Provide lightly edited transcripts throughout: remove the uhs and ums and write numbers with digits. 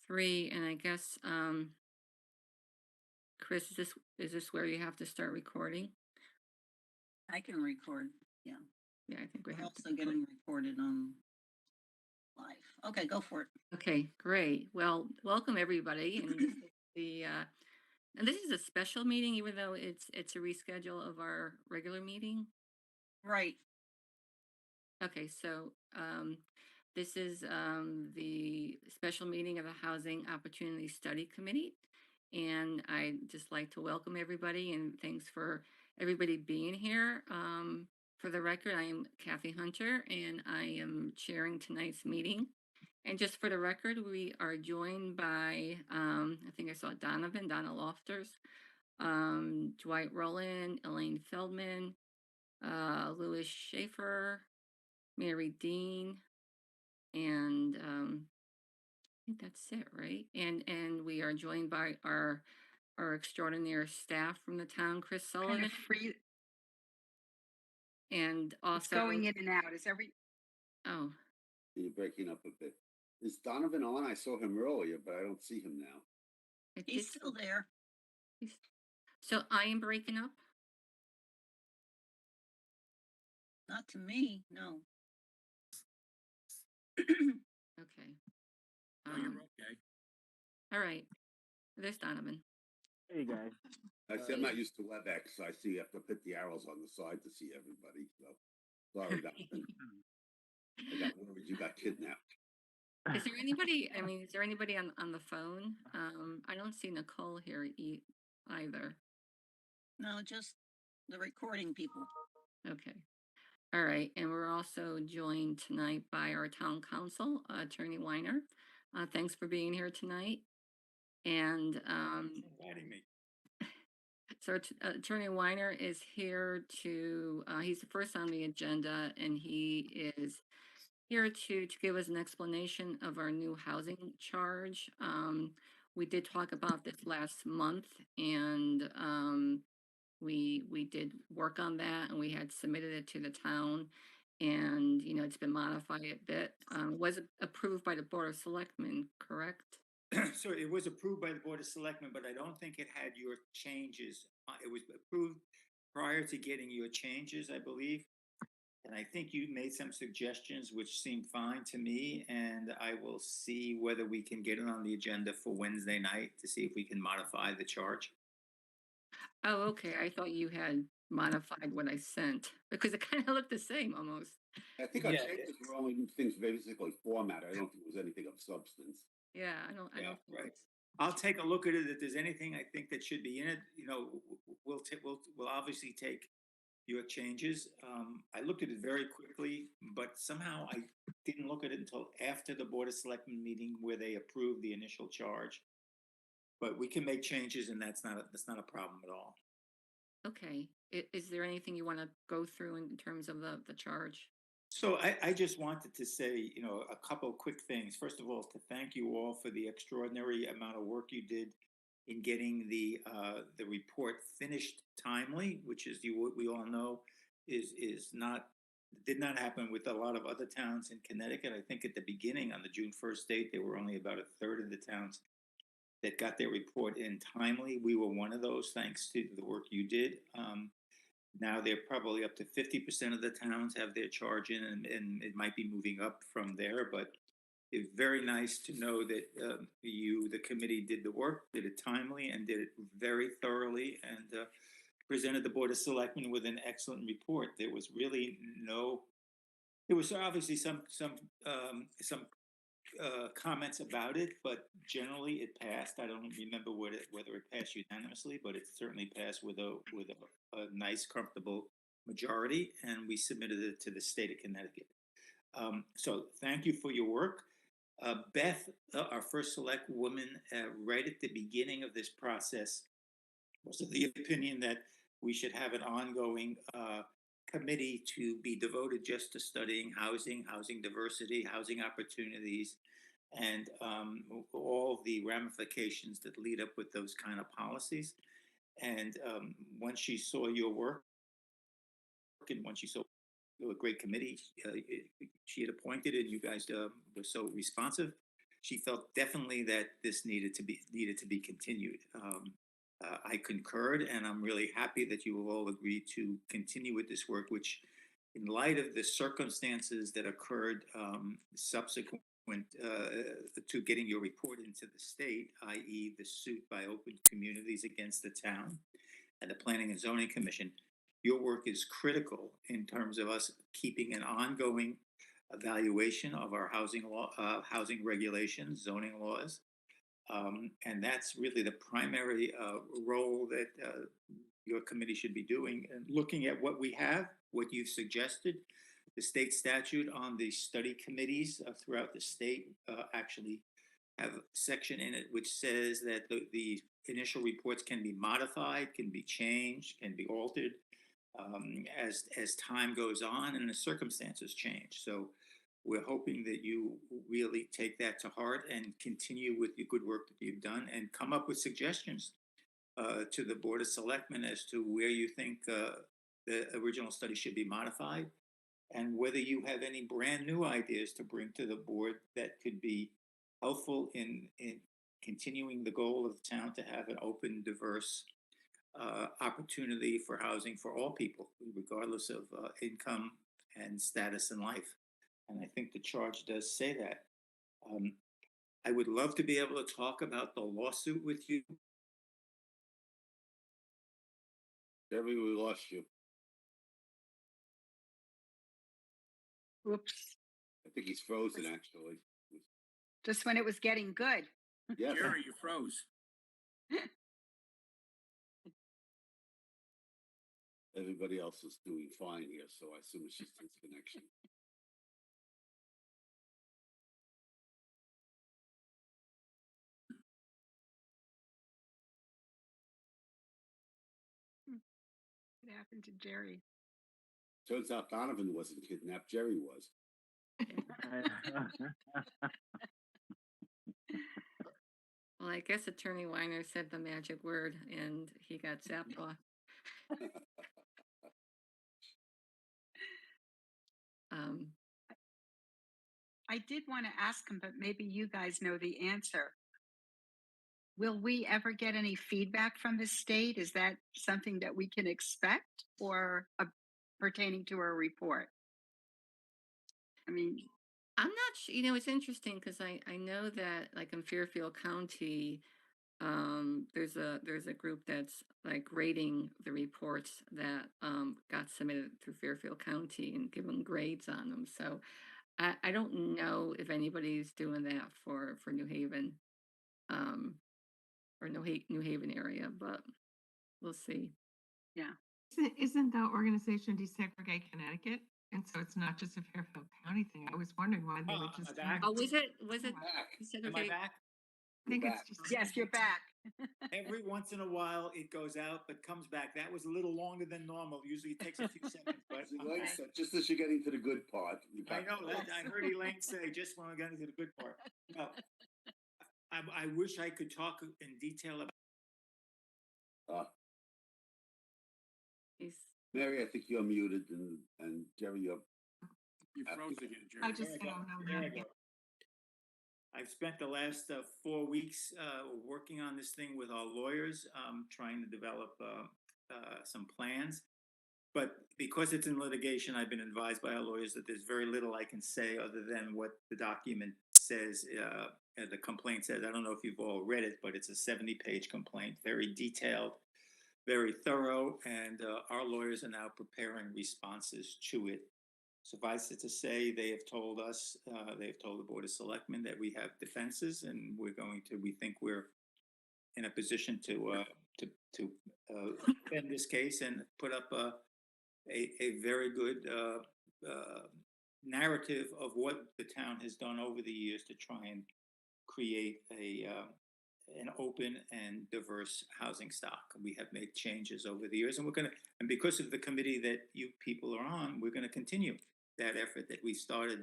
3, and I guess, Chris, is this where you have to start recording? I can record. Yeah. Yeah, I think we We're have to also record. getting recorded on live. Okay, go for it. Okay, great. Well, welcome everybody, and this is and this is a special meeting, even though it's a reschedule of our regular meeting. Right. Okay, so this is the special meeting of the Housing Opportunity Study Committee. And I'd just like to welcome everybody and thanks for everybody being here. For the record, I am Kathy Hunter and I am chairing tonight's meeting. And just for the record, we are joined by, I think I saw Donna Lofters, Dwight Rowland, Elaine Feldman, Louis Schaefer, Mary Dean, and I think that's it, right? And we are joined by our extraordinary staff from the town, Chris Kind Sullivan, of free. and It's going also in and out. Is every oh, You're breaking up a bit. Is Donovan on? I saw him earlier, but I don't see him now. it He's did. still there. So I am breaking up. Not to me. No. Okay. No, you're okay. All right. There's Donovan. Hey guys. I see I'm not used to WebEx, so I see you have to put the arrows on the side to see everybody. So sorry, Donovan. I got worried you got kidnapped. Is there anybody? I mean, is there anybody on the phone? I don't see Nicole here either. No, just the recording people. Okay. All right, and we're also joined tonight by our town council, Attorney Weiner. Thanks for being here tonight. And Inviting me. so Attorney Weiner is here to, he's the first on the agenda, and he is here to give us an explanation of our new housing charge. We did talk about this last month, and we did work on that, and we had submitted it to the town, and it's been modified a bit. Was it approved by the Board of Selectmen, correct? So it was approved by the Board of Selectmen, but I don't think it had your changes. It was approved prior to getting your changes, I believe. And I think you made some suggestions which seem fine to me, and I will see whether we can get it on the agenda for Wednesday night to see if we can modify the charge. Oh, okay. I thought you had modified what I sent because it kind of looked the same almost. I think our Yeah. changes were only things basically formatted. I don't think it was anything of substance. Yeah, I don't Yeah, think right. I'll take a look at it. If there's anything I think that should be in it, we'll obviously take your changes. I looked at it very quickly, but somehow I didn't look at it until after the Board of Selectmen meeting where they approved the initial charge. But we can make changes, and that's not a problem at all. Okay. Is there anything you want to go through in terms of the charge? So I just wanted to say, a couple of quick things. First of all, to thank you all for the extraordinary amount of work you did in getting the report finished timely, which is we all know did not happen with a lot of other towns in Connecticut. I think at the beginning on the June 1st date, there were only about a third of the towns that got their report in timely. We were one of those, thanks to the work you did. Now they're probably up to 50% of the towns have their charge in, and it might be moving up from there. But it's very nice to know that the committee, did the work, did it timely, and did it very thoroughly, and presented the Board of Selectmen with an excellent report. There was really there was obviously some comments about it, but generally it passed. I don't remember whether it passed unanimously, but it certainly passed with a nice, comfortable majority, and we submitted it to the state of Connecticut. So thank you for your work. Beth, our first select woman, right at the beginning of this process, was of the opinion that we should have an ongoing committee to be devoted just to studying housing diversity, housing opportunities, and all the ramifications that lead up with those kind of policies. And once she saw your work, and once she saw a great committee she had appointed, and you guys were so responsive, she felt definitely that this needed to be continued. I concurred, and I'm really happy that you will all agree to continue with this work, which, in light of the circumstances that occurred subsequent to getting your report into the state, i.e., the suit by Open Communities against the town and the Planning and Zoning Commission, your work is critical in terms of us keeping an ongoing evaluation of our housing regulations, zoning laws, and that's really the primary role that your committee should be doing, and looking at what we have, what you've suggested. The state statute on the study committees throughout the state actually have a section in it which says that the initial reports can be modified, can be changed, can be altered as time goes on and the circumstances change. So we're hoping that you really take that to heart and continue with the good work that you've done and come up with suggestions to the Board of Selectmen as to where you think the original study should be modified, and whether you have any brand new ideas to bring to the board that could be helpful in continuing the goal of the town to have an open, diverse opportunity for housing for all people, regardless of income and status in life. And I think the charge does say that. Um, I would love to be able to talk about the lawsuit with you. Jerry, we lost you. Oops. I think he's frozen, actually. Just when it was getting good. Yes. Jerry, you froze. Everybody else is doing fine here, so I assume it's just his connection. What happened to Jerry? Turns out Donovan wasn't kidnapped, Jerry was. Well, I guess Attorney Weiner said the magic word and he got zapped off. Um, I did want to ask him, but maybe you guys know the answer. Will we ever get any feedback from the state? Is that something that we can expect, or pertaining to a report? I mean, I'm not sure, it's interesting because I know that like in Fairfield County, there's a group that's like rating the reports that got submitted through Fairfield County and giving grades on them. So I don't know if anybody's doing that for New Haven, um, or New Haven area, but we'll see. yeah. Isn't the organization Desegregate Connecticut? And so it's not just a Fairfield County thing. I was wondering why they Oh, would just. back. Oh, was it? Back. You said Am I okay. back? I think You're it's back. just. Yes, you're back. Every once in a while, it goes out but comes back. That was a little longer than normal. Usually, it takes a few seconds. But Elaine said, just as you're getting to the good part. You're I back. know that. I heard Elaine say just when I got into the good part. No, I wish I could talk in detail about. He's Mary, I think you're muted, and Jerry, you're. You froze again, Jerry. I just There I don't go. know There I that. go. I've spent the last 4 weeks working on this thing with our lawyers, trying to develop some plans. But because it's in litigation, I've been advised by our lawyers that there's very little I can say other than what the document says, the complaint says. I don't know if you've all read it, but it's a 70-page complaint, very detailed, very thorough, and our lawyers are now preparing responses to it. Suffice it to say, they have told us, they have told the Board of Selectmen that we have defenses, and we think we're in a position to defend this case and put up a very good narrative of what the town has done over the years to try and create an open and diverse housing stock. We have made changes over the years, and and because of the committee that you people are on, we're gonna continue that effort that we started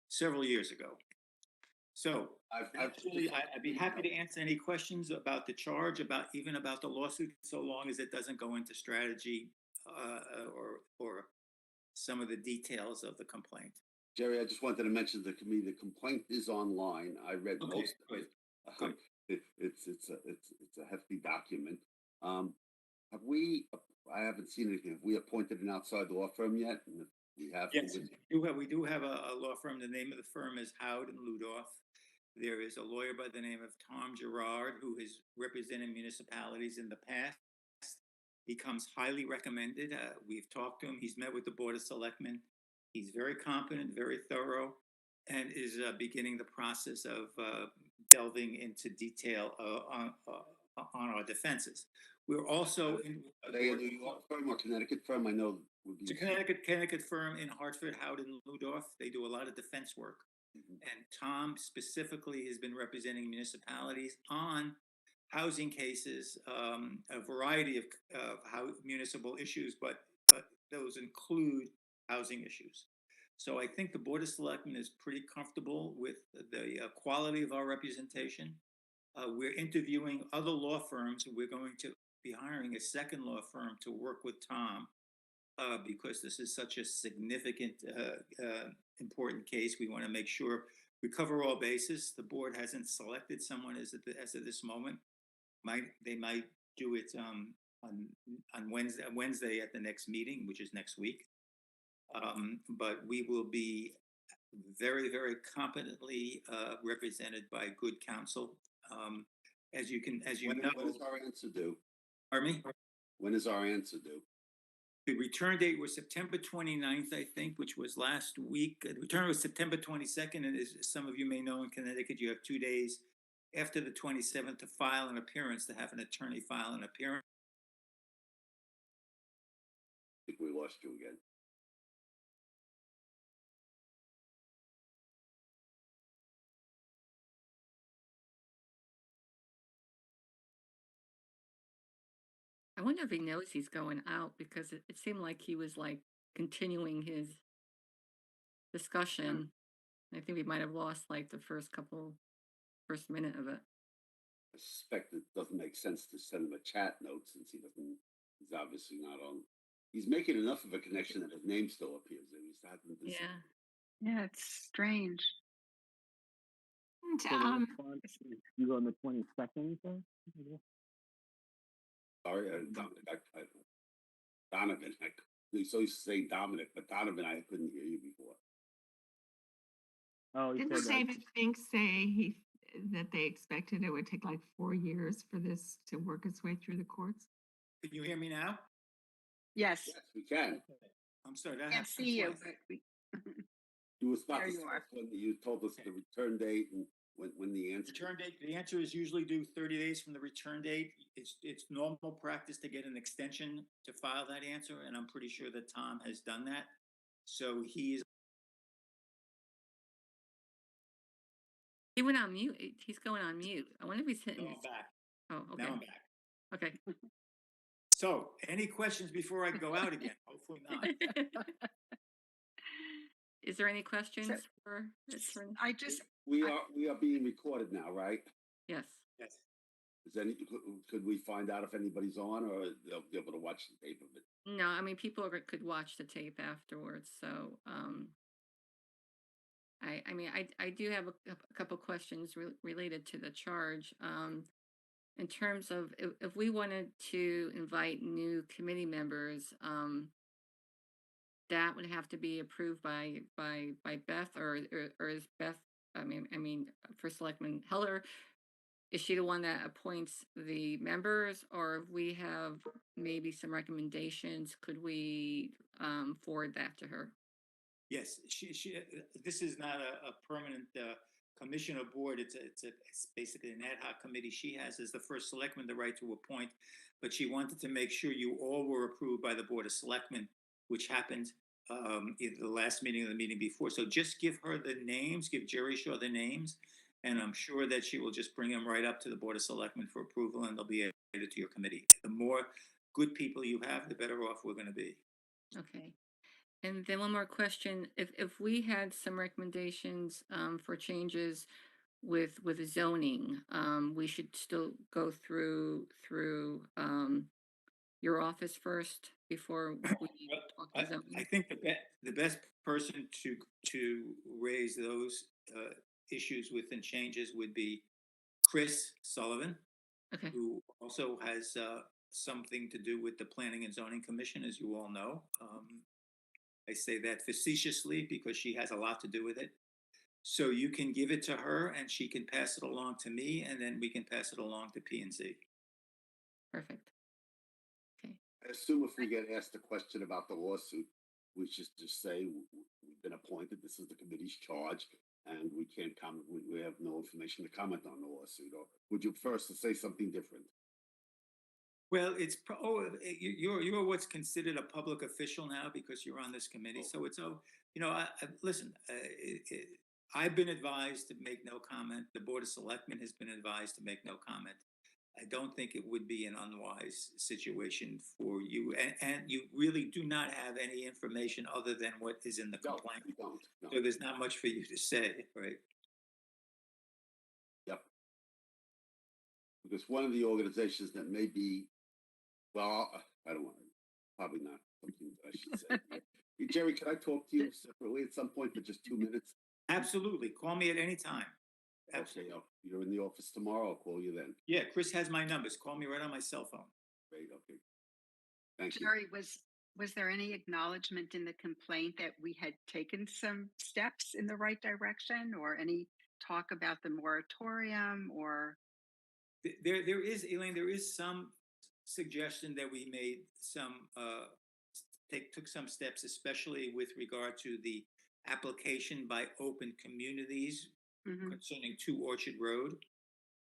several years ago. So I'd be happy to answer any questions about the charge, even about the lawsuit, so long as it doesn't go into strategy or some of the details of the complaint. Jerry, I just wanted to mention to the committee, the complaint is online. I read Okay, most of good, it. good. It's a hefty document. Um, have we, I haven't seen anything. Have we appointed an outside law firm yet? And if we have, who Yes, is it? we do have a law firm. The name of the firm is Howard and Ludoff. There is a lawyer by the name of Tom Gerard who has represented municipalities in the past. He comes highly recommended. We've talked to him. He's met with the Board of Selectmen. He's very competent, very thorough, and is beginning the process of delving into detail on our defenses. We're also in. Are they a New York firm or Connecticut firm? I know would It's a be. Connecticut firm in Hartford, Howard and Ludorf. They do a lot of defense work. Mhm. And Tom specifically has been representing municipalities on housing cases, a variety of how municipal issues, but those include housing issues. So I think the Board of Selectmen is pretty comfortable with the quality of our representation. We're interviewing other law firms. We're going to be hiring a second law firm to work with Tom because this is such a significant, important case. We want to make sure we cover all bases. The board hasn't selected someone as of this moment. They might do it on Wednesday at the next meeting, which is next week. But we will be very competently represented by good counsel. As you know, When is our answer due? pardon me. When is our answer due? The return date was September 29th, I think, which was last week. The return was September 22nd, and as some of you may know, in Connecticut, you have 2 days after the 27th to file an appearance, to have an attorney file an appearance. I think we lost you again. I wonder if he knows he's going out because it seemed like he was like continuing his discussion. I think we might have lost like the first minute of it. I suspect it doesn't make sense to send him a chat note since he's obviously not on. He's making enough of a connection that his name still appears there. He's not this. Yeah. Yeah, it's strange. And, So the response is due on the 22nd, sir? Sorry, Dominic. Donovan. We so used to say Dominic, but Donovan, I couldn't hear you before. Oh, he didn't said that. David Fink say that they expected it would take like 4 years for this to work its way through the courts? Can you hear me now? Yes, Yes, we can. I'm sorry, that can't happened see you, twice. but we. You was about There to you say are. when you told us the return date and when the answer. Return date, the answer is usually due 30 days from the return date. It's normal practice to get an extension to file that answer, and I'm pretty sure that Tom has done that. So he's He went on mute. He's going on mute. I wonder if he's hitting now his. I'm back. Oh, okay. Now I'm back. Okay. So, any questions before I go out again? Hopefully not. Is there any questions for attorney? I just, We are being recorded now, right? Yes. Yes. Could we find out if anybody's on, or they'll be able to watch the tape of it? No, I mean people could watch the tape afterwards. So I mean I do have a couple questions related to the charge. In terms of if we wanted to invite new committee members, that would have to be approved by Beth or is Beth? I mean for Selectman Heller, is she the one that appoints the members, or if we have maybe some recommendations, could we forward that to her? Yes, this is not a permanent commission or board. It's basically an ad hoc committee. She has, as the first selectman, the right to appoint, but she wanted to make sure you all were approved by the Board of Selectmen, which happened either the last meeting or the meeting before. So just give her the names, give Jerry Shaw the names, and I'm sure that she will just bring them right up to the Board of Selectmen for approval, and they'll be added to your committee. The more good people you have, the better off we're going to be. Okay. And then one more question: if we had some recommendations for changes with zoning, we should still go through your office first before we talk to I zoning. think the best person to raise those issues with and changes would be Chris Sullivan, Okay. who also has something to do with the Planning and Zoning Commission, as you all know. I say that facetiously because she has a lot to do with it. So you can give it to her and she can pass it along to me, and then we can pass it along to P&Z. Perfect. Okay. I assume if we get asked a question about the lawsuit, we should just say we've been appointed. This is the committee's charge, and we can't comment. We have no information to comment on the lawsuit. Or would you first to say something different? Well, you're what's considered a public official now because you're on this committee. So it's listen. I've been advised to make no comment. The Board of Selectmen has been advised to make no comment. I don't think it would be an unwise situation for you, and you really do not have any information other than what is in the No, complaint. we don't. No. So there's not much for you to say, right? Yep. Because one of the organizations that may be, well, I don't want to, probably not something that I should say. Hey, Jerry, can I talk to you separately at some point for just 2 minutes? Absolutely. Call me at any time. Absolutely. Okay, you're in the office tomorrow. I'll call you then. Yeah, Chris has my numbers. Call me right on my cell phone. Great. Okay. Thank you. Jerry, was there any acknowledgement in the complaint that we had taken some steps in the right direction, or any talk about the moratorium, or There is, Elaine, there is some suggestion that we made some, took some steps, especially with regard to the application by open communities Mhm. concerning 2 Orchard Road.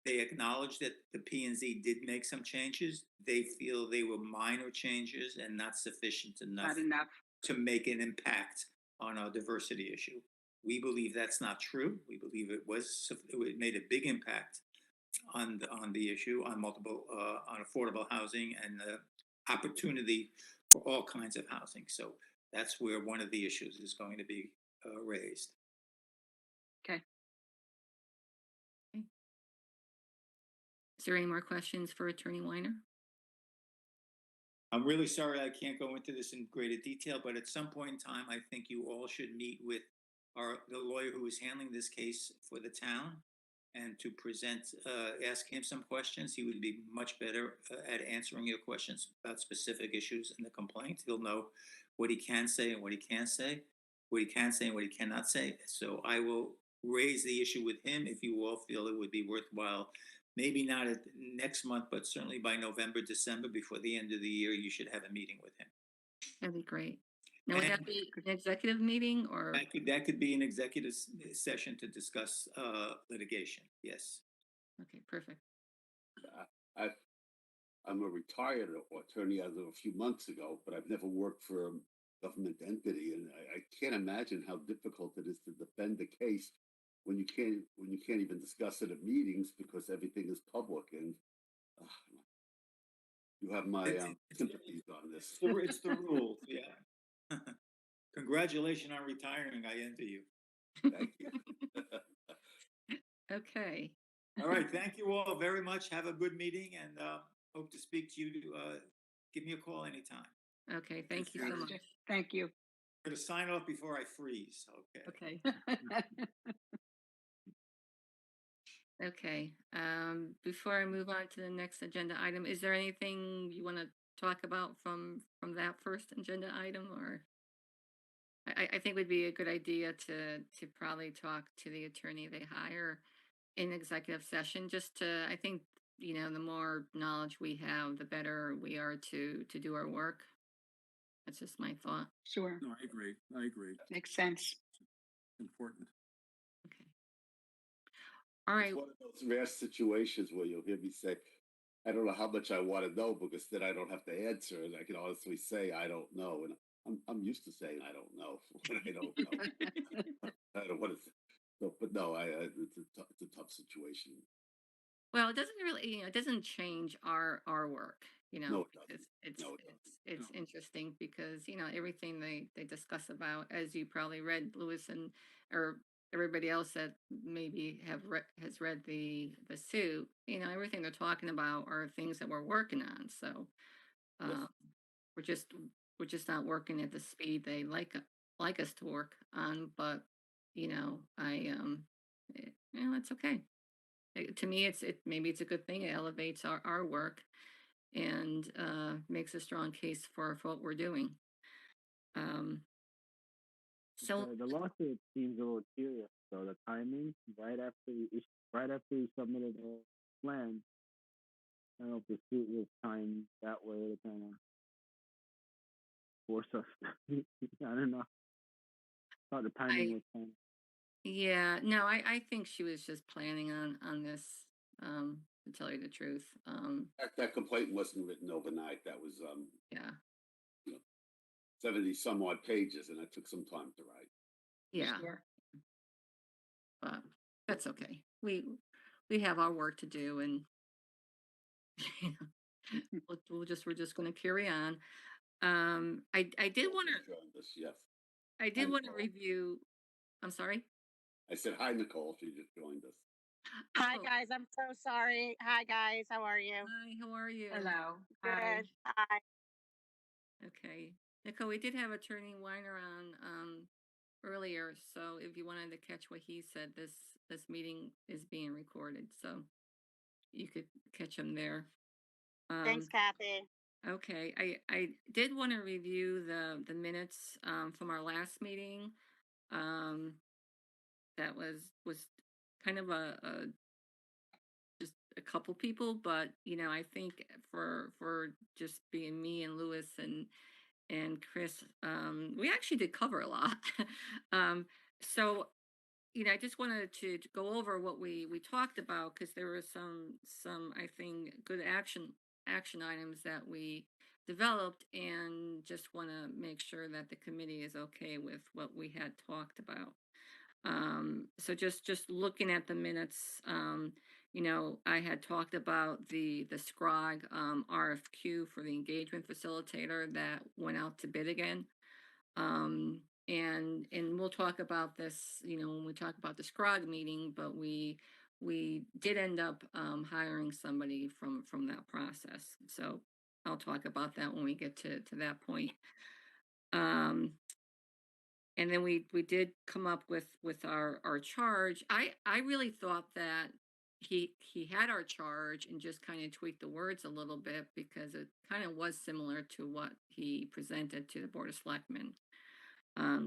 They acknowledged that the P&Z did make some changes. They feel they were minor changes and not sufficient enough not enough? to make an impact on our diversity issue. We believe that's not true. We believe it made a big impact on the issue on multiple on affordable housing and the opportunity for all kinds of housing. So that's where one of the issues is going to be raised. Okay. Is there any more questions for Attorney Weiner? I'm really sorry I can't go into this in greater detail, but at some point in time, I think you all should meet with the lawyer who is handling this case for the town and to ask him some questions. He would be much better at answering your questions about specific issues in the complaint. He'll know what he can say and what he can't say, what he can say and what he cannot say. So I will raise the issue with him if you all feel it would be worthwhile. Maybe not next month, but certainly by November, December, before the end of the year, you should have a meeting with him. That'd be great. Now, would that And be an executive meeting or? that could be an executive session to discuss litigation. Yes. Okay, perfect. I, I'm a retired attorney as of a few months ago, but I've never worked for a government entity, and I can't imagine how difficult it is to defend a case when you can't even discuss it at meetings because everything is public. And you have my sympathies on this. It's the rules. Yeah. Congratulations on retiring. I envy you. Thank you. Okay. All right. Thank you all very much. Have a good meeting and hope to speak to you. Give me a call anytime. Okay, thank you so Thanks, much. Jeff. Thank you. I'm going to sign off before I freeze. Okay. Okay. Okay. Before I move on to the next agenda item, is there anything you want to talk about from that first agenda item, or? I think would be a good idea to probably talk to the attorney they hire in executive session, just to, I think, the more knowledge we have, the better we are to do our work. That's just my thought. Sure. No, I agree. I agree. Makes sense. Important. Okay. All right. It's one of those rare situations where you'll hear me say, I don't know how much I want to know because then I don't have to answer, and I can honestly say I don't know. And I'm used to saying I don't know when I don't know. I don't want to say, so, but no, it's a tough situation. Well, it doesn't really, it doesn't change our work, No, it because doesn't. it's No, it it's No. interesting because, everything they discuss about, as you probably read, Lewis, and or everybody else that maybe has read the suit, everything they're talking about are things that we're working on. So Yes. we're just we're just not working at the speed they like like us to work on, but it's okay. To me, maybe it's a good thing. It elevates our work and makes a strong case for what we're doing. Um, so The lawsuit seems a little curious. So the timing, right after you submitted a plan, I don't know if the suit was timed that way to kind of force us. I don't know. Thought the timing I was kind of. Yeah, no, I think she was just planning on this, to tell you the truth. That complaint wasn't written overnight. That was Yeah, you know, 70 some odd pages, and it took some time to write. yeah, Sure. but that's okay. We have our work to do, and we're just going to carry on. I did want She to joined us, yes. I Hi, did want to Nicole. review. I'm sorry. I said hi, Nicole. She just joined us. Hi Oh, guys, I'm so sorry. Hi guys, how are you? hi. How are you? Hello. Hi. Good. Hi. Okay, Nicole. We did have Attorney Weiner on earlier, so if you wanted to catch what he said, this meeting is being recorded, so you could catch him there. Thanks, Um, Kathy. okay, I did want to review the minutes from our last meeting. Um, that was kind of a just a couple people, but I think for just being me and Lewis and Chris, we actually did cover a lot. um, so I just wanted to go over what we talked about because there were some I think good action items that we developed, and just want to make sure that the committee is okay with what we had talked about. So just looking at the minutes, I had talked about the SCROG RFQ for the engagement facilitator that went out to bid again. And we'll talk about this, when we talk about the SCROG meeting, but we did end up hiring somebody from that process. So I'll talk about that when we get to that point. Um, and then we did come up with our charge. I really thought that he had our charge and just kind of tweaked the words a little bit because it kind of was similar to what he presented to the Board of Selectmen.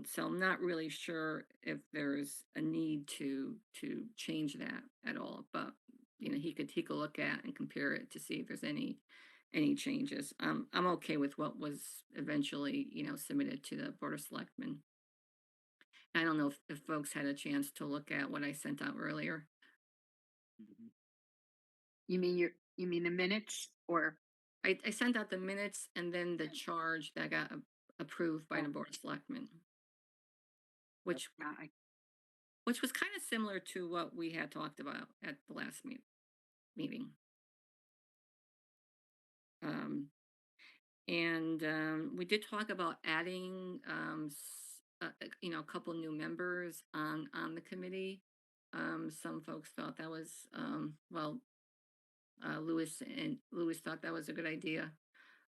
So I'm not really sure if there's a need to change that at all, but he could look at and compare it to see if there's any changes. I'm okay with what was eventually submitted to the Board of Selectmen. I don't know if folks had a chance to look at what I sent out earlier. Mhm. You mean the minutes or I sent out the minutes and then the charge that got approved by oh, the Board of Selectmen, Yep. which yeah, which was kind of similar to what we had talked about at the last meeting. Um, and we did talk about adding, a couple new members on the committee. Some folks thought that was, Lewis thought that was a good idea.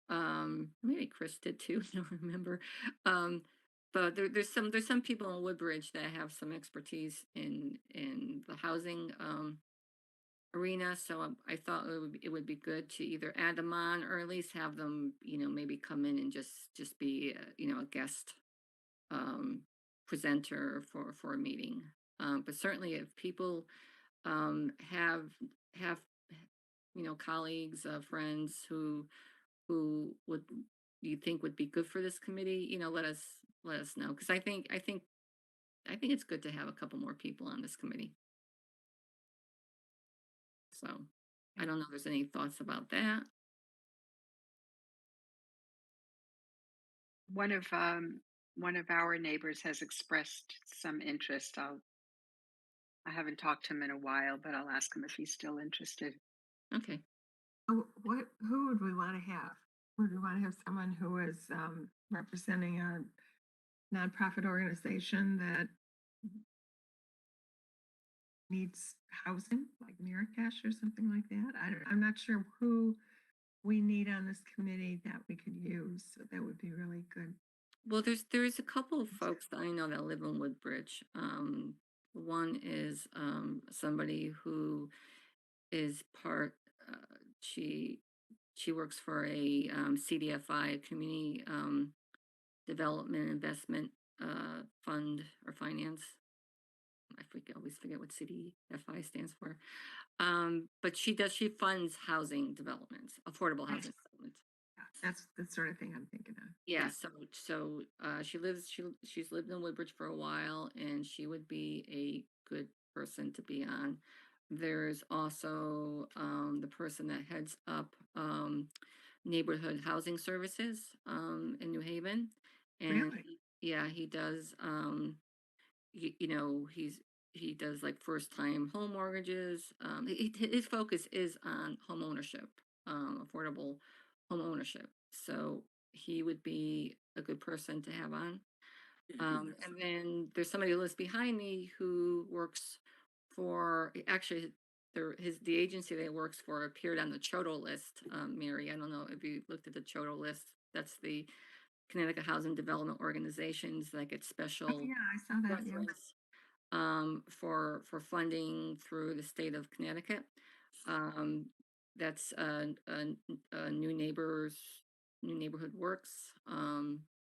Maybe Chris did too. I don't remember. But there's some people in Woodbridge that have some expertise in the housing arena. So I thought it would be good to either add them on or at least have them, maybe come in and just be, a guest um, presenter for a meeting. But certainly, if people have colleagues, friends who would you think would be good for this committee, let us know, because I think it's good to have a couple more people on this committee. So I don't know if there's any thoughts about that. one of our neighbors has expressed some interest. I haven't talked to him in a while, but I'll ask him if he's still interested. Okay. Who would we want to have? Would we want to have someone who is representing a nonprofit organization that needs housing, like Marrakesh or something like that? I'm not sure who we need on this committee that we could use. So that would be really good. Well, there's a couple of folks that I know that live in Woodbridge. One is somebody who is part. She she works for a CDFI, Community Development Investment Fund or Finance. Always forget what CDFI stands for. But she funds housing developments, affordable Right. housing developments. Yeah, that's the sort of thing I'm thinking of. Yeah, she's lived in Woodbridge for a while, and she would be a good person to be on. There's also the person that heads up neighborhood housing services in New Haven, and Really? yeah, he does. You know, he does like first time home mortgages. His focus is on home ownership, affordable home ownership. So he would be a good person to have on. Yeah, I think that's And then there's somebody who lives behind me who works for actually the agency that he works for appeared on the Chodo list. Mary, I don't know if you looked at the Chodo list. That's the Connecticut Housing Development Organizations that get Oh, special yeah, I saw that. Yeah. preference for funding through the state of Connecticut. Um, that's New Neighborhood Works.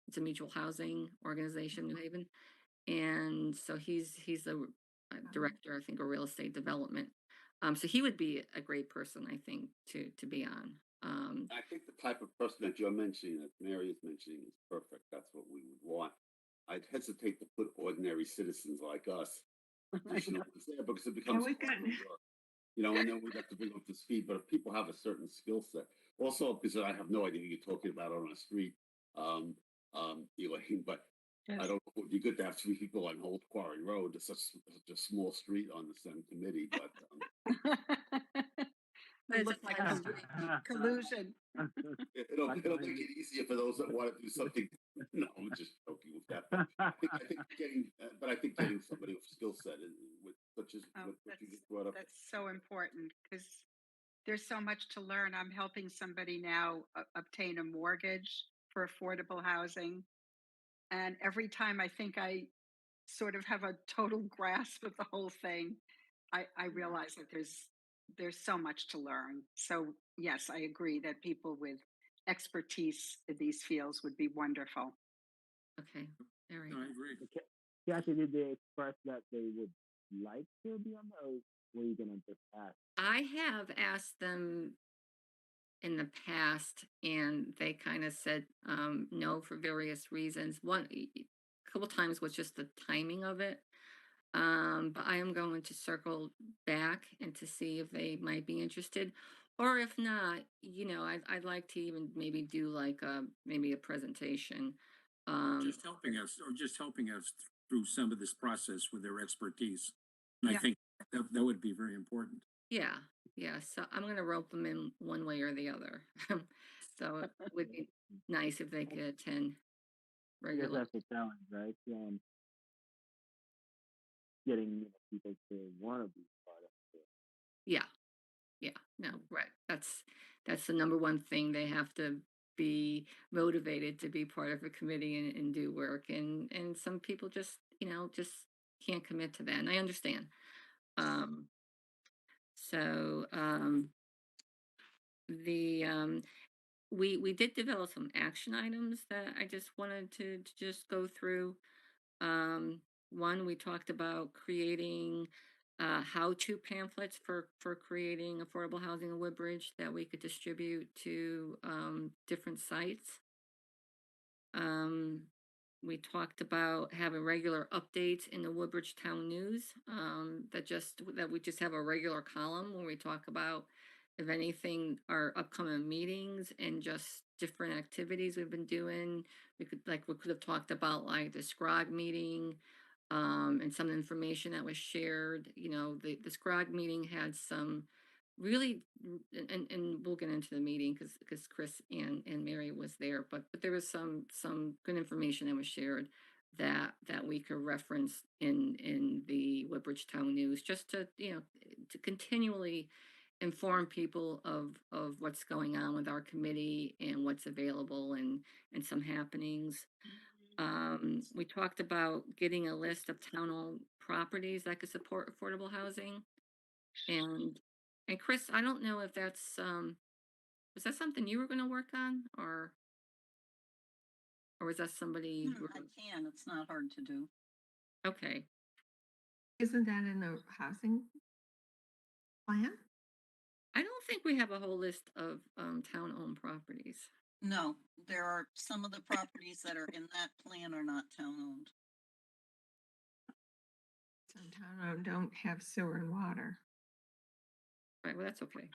It's a mutual housing organization, New Haven, and so he's the director, I think, of real estate development. So he would be a great person, I think, to be on. I think the type of person that you're mentioning, that Mary is mentioning, is perfect. That's what we would want. I'd hesitate to put ordinary citizens like us I position know. over there because it Yeah, becomes we've got. extra work. I know we'd have to bring them up to speed, but if people have a certain skill set, also because I have no idea what you're talking about on a street, Elaine, but I Yes. don't know, it would be good to have three people on Old Quarry Road. It's such a small street on the same committee, but It It's looked just like like collusion. it'll make it easier for those that want to do something. No, I'm just joking with that. But I think getting somebody with skill set with such as Oh, what you just brought up. that's so important because there's so much to learn. I'm helping somebody now obtain a mortgage for affordable housing, and every time I think I sort of have a total grasp of the whole thing, I realize that there's so much to learn. So yes, I agree that people with expertise in these fields would be wonderful. okay, all right. no, I agree. Okay. Kathy, did they express that they would like to be on there, or were you gonna just ask? I have asked them in the past, and they kind of said no for various reasons. A couple times was just the timing of it. But I am going to circle back and to see if they might be interested, or if not, I'd like to even maybe do like maybe a presentation. Um, Just helping us through some of this process with their expertise. And I Yeah. think that would be very important. yeah, yeah. So I'm gonna rope them in one way or the other. So it would be nice if they could attend I guess regularly. that's the challenge, right? Getting people to want to be part of it. Yeah. Yeah, no, right. That's the number one thing. They have to be motivated to be part of a committee and do work. And some people just can't commit to that. And I understand. Um, so the we did develop some action items that I just wanted to just go through. Um, One, we talked about creating how-to pamphlets for creating affordable housing in Woodbridge that we could distribute to different sites. Um, we talked about having regular updates in the Woodbridge Town News. That we just have a regular column where we talk about, if anything, our upcoming meetings and just different activities we've been doing. We could have talked about like the SCROG meeting, and some information that was shared. The SCROG meeting had some really and we'll get into the meeting because Chris and Mary was there, but there was some good information that was shared that we could reference in the Woodbridge Town News, just to continually inform people of what's going on with our committee and what's available and some happenings. We talked about getting a list of town-owned properties that could support affordable housing. And and Chris, I don't know if that's was that something you were going to work on, or was that somebody you I were- can. It's not hard to do. Okay. Isn't that in the housing plan? I don't think we have a whole list of town-owned properties. No, there are some of the properties that are in that plan are not town owned. Some town don't have sewer and water. Right, well, that's okay.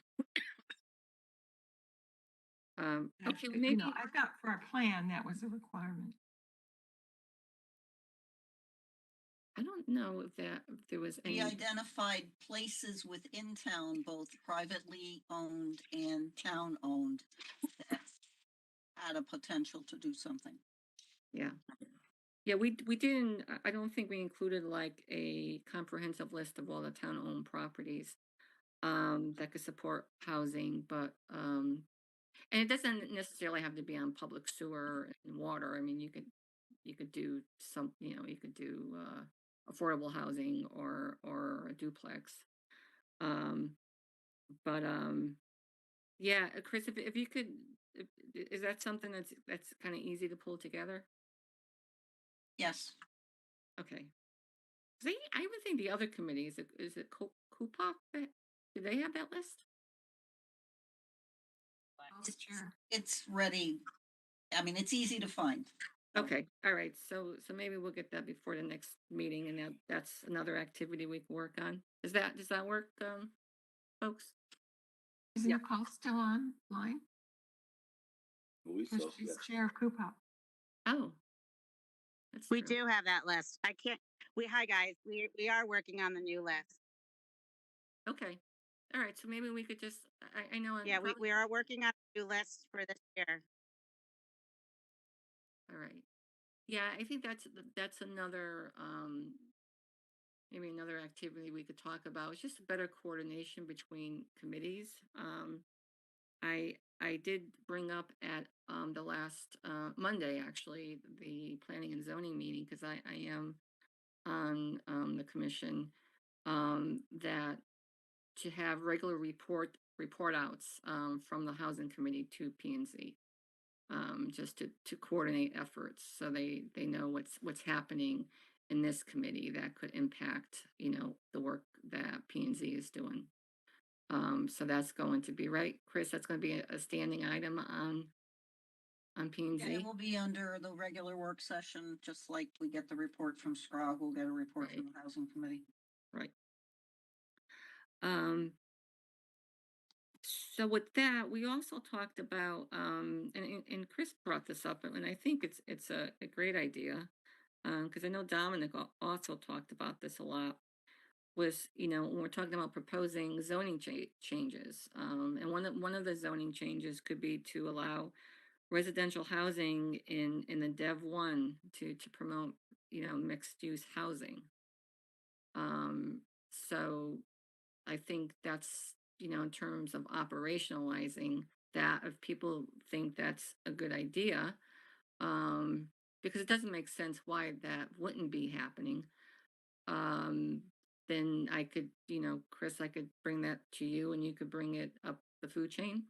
Okay, You maybe know, I thought for a plan that was a requirement. I don't know if there was We any. identified places within town, both privately owned and town owned, that had a potential to do something. Yeah. Yeah, we didn't. I don't think we included like a comprehensive list of all the town-owned properties that could support housing, but and it doesn't necessarily have to be on public sewer and water. I mean, you could do some, you could do affordable housing or a duplex. Um, but yeah, Chris, if you could, is that something that's kind of easy to pull together? Yes. Okay. I would think the other committees, is it Coupop? Do they have that list? It's ready. I mean, it's easy to find. Okay, all right. So maybe we'll get that before the next meeting, and that's another activity we can work on. Does that work, folks? Is Nicole still online? Believe Because so, she's yes. chair of Coupop. Oh, that's We true. do have that list. I can't. Hi guys. We are working on the new list. Okay, all right. So maybe we could just. I know. Yeah, we are working on a new list for this year. All right. Yeah, I think that's another maybe another activity we could talk about. It's just better coordination between committees. I did bring up at the last Monday, actually, the planning and zoning meeting, because I am on the commission, that to have regular report outs from the housing committee to P and Z, just to coordinate efforts, so they know what's happening in this committee that could impact the work that P and Z is doing. So that's going to be right, Chris. That's going to be a standing item on P and Yeah, Z. it will be under the regular work session, just like we get the report from SCROG, we'll get a report from Right. the housing committee. Right. So with that, we also talked about, and Chris brought this up, and I think it's a great idea, because I know Dominic also talked about this a lot. Was when we're talking about proposing zoning changes, and one of the zoning changes could be to allow residential housing in the Dev 1 to promote mixed use housing. So I think that's, in terms of operationalizing that, if people think that's a good idea, because it doesn't make sense why that wouldn't be happening, um, then I could, Chris, I could bring that to you and you could bring it up the food chain.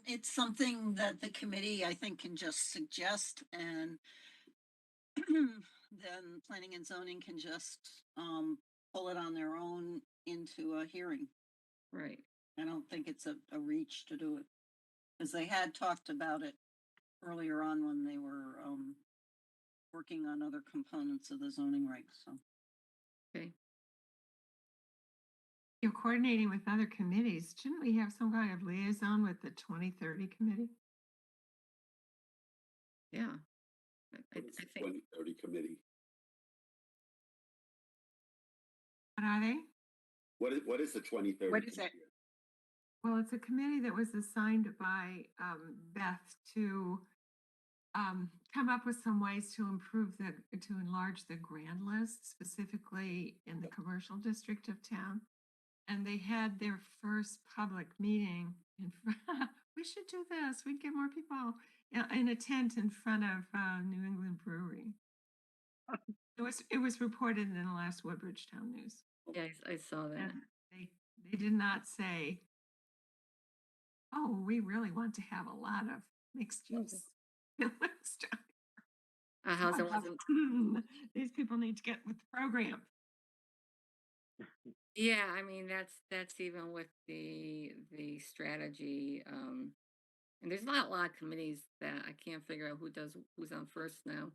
It's something that the committee, I think, can just suggest, and then planning and zoning can just pull it on their own into a hearing. Right. I don't think it's a reach to do it, because they had talked about it earlier on when they were working on other components of the zoning regs. So Okay. You're coordinating with other committees. Shouldn't we have some kind of liaison with the 2030 committee? Yeah. I What is the think 2030 committee? What are they? What is the 2030? What is it? committee? Well, it's a committee that was assigned by Beth to come up with some ways to to enlarge the grand list, specifically in the commercial district of town. And they had their first public meeting. We should do this. We'd get more people in a tent in front of New England Brewery. It was reported in the last Woodbridge Town News. Yeah, I saw that. And they did not say, oh, we really want to have a lot of mixed use. How's it wasn't? These people need to get with the program. Yeah, I mean that's even with the strategy. And there's not a lot of committees that I can't figure out who's on first now.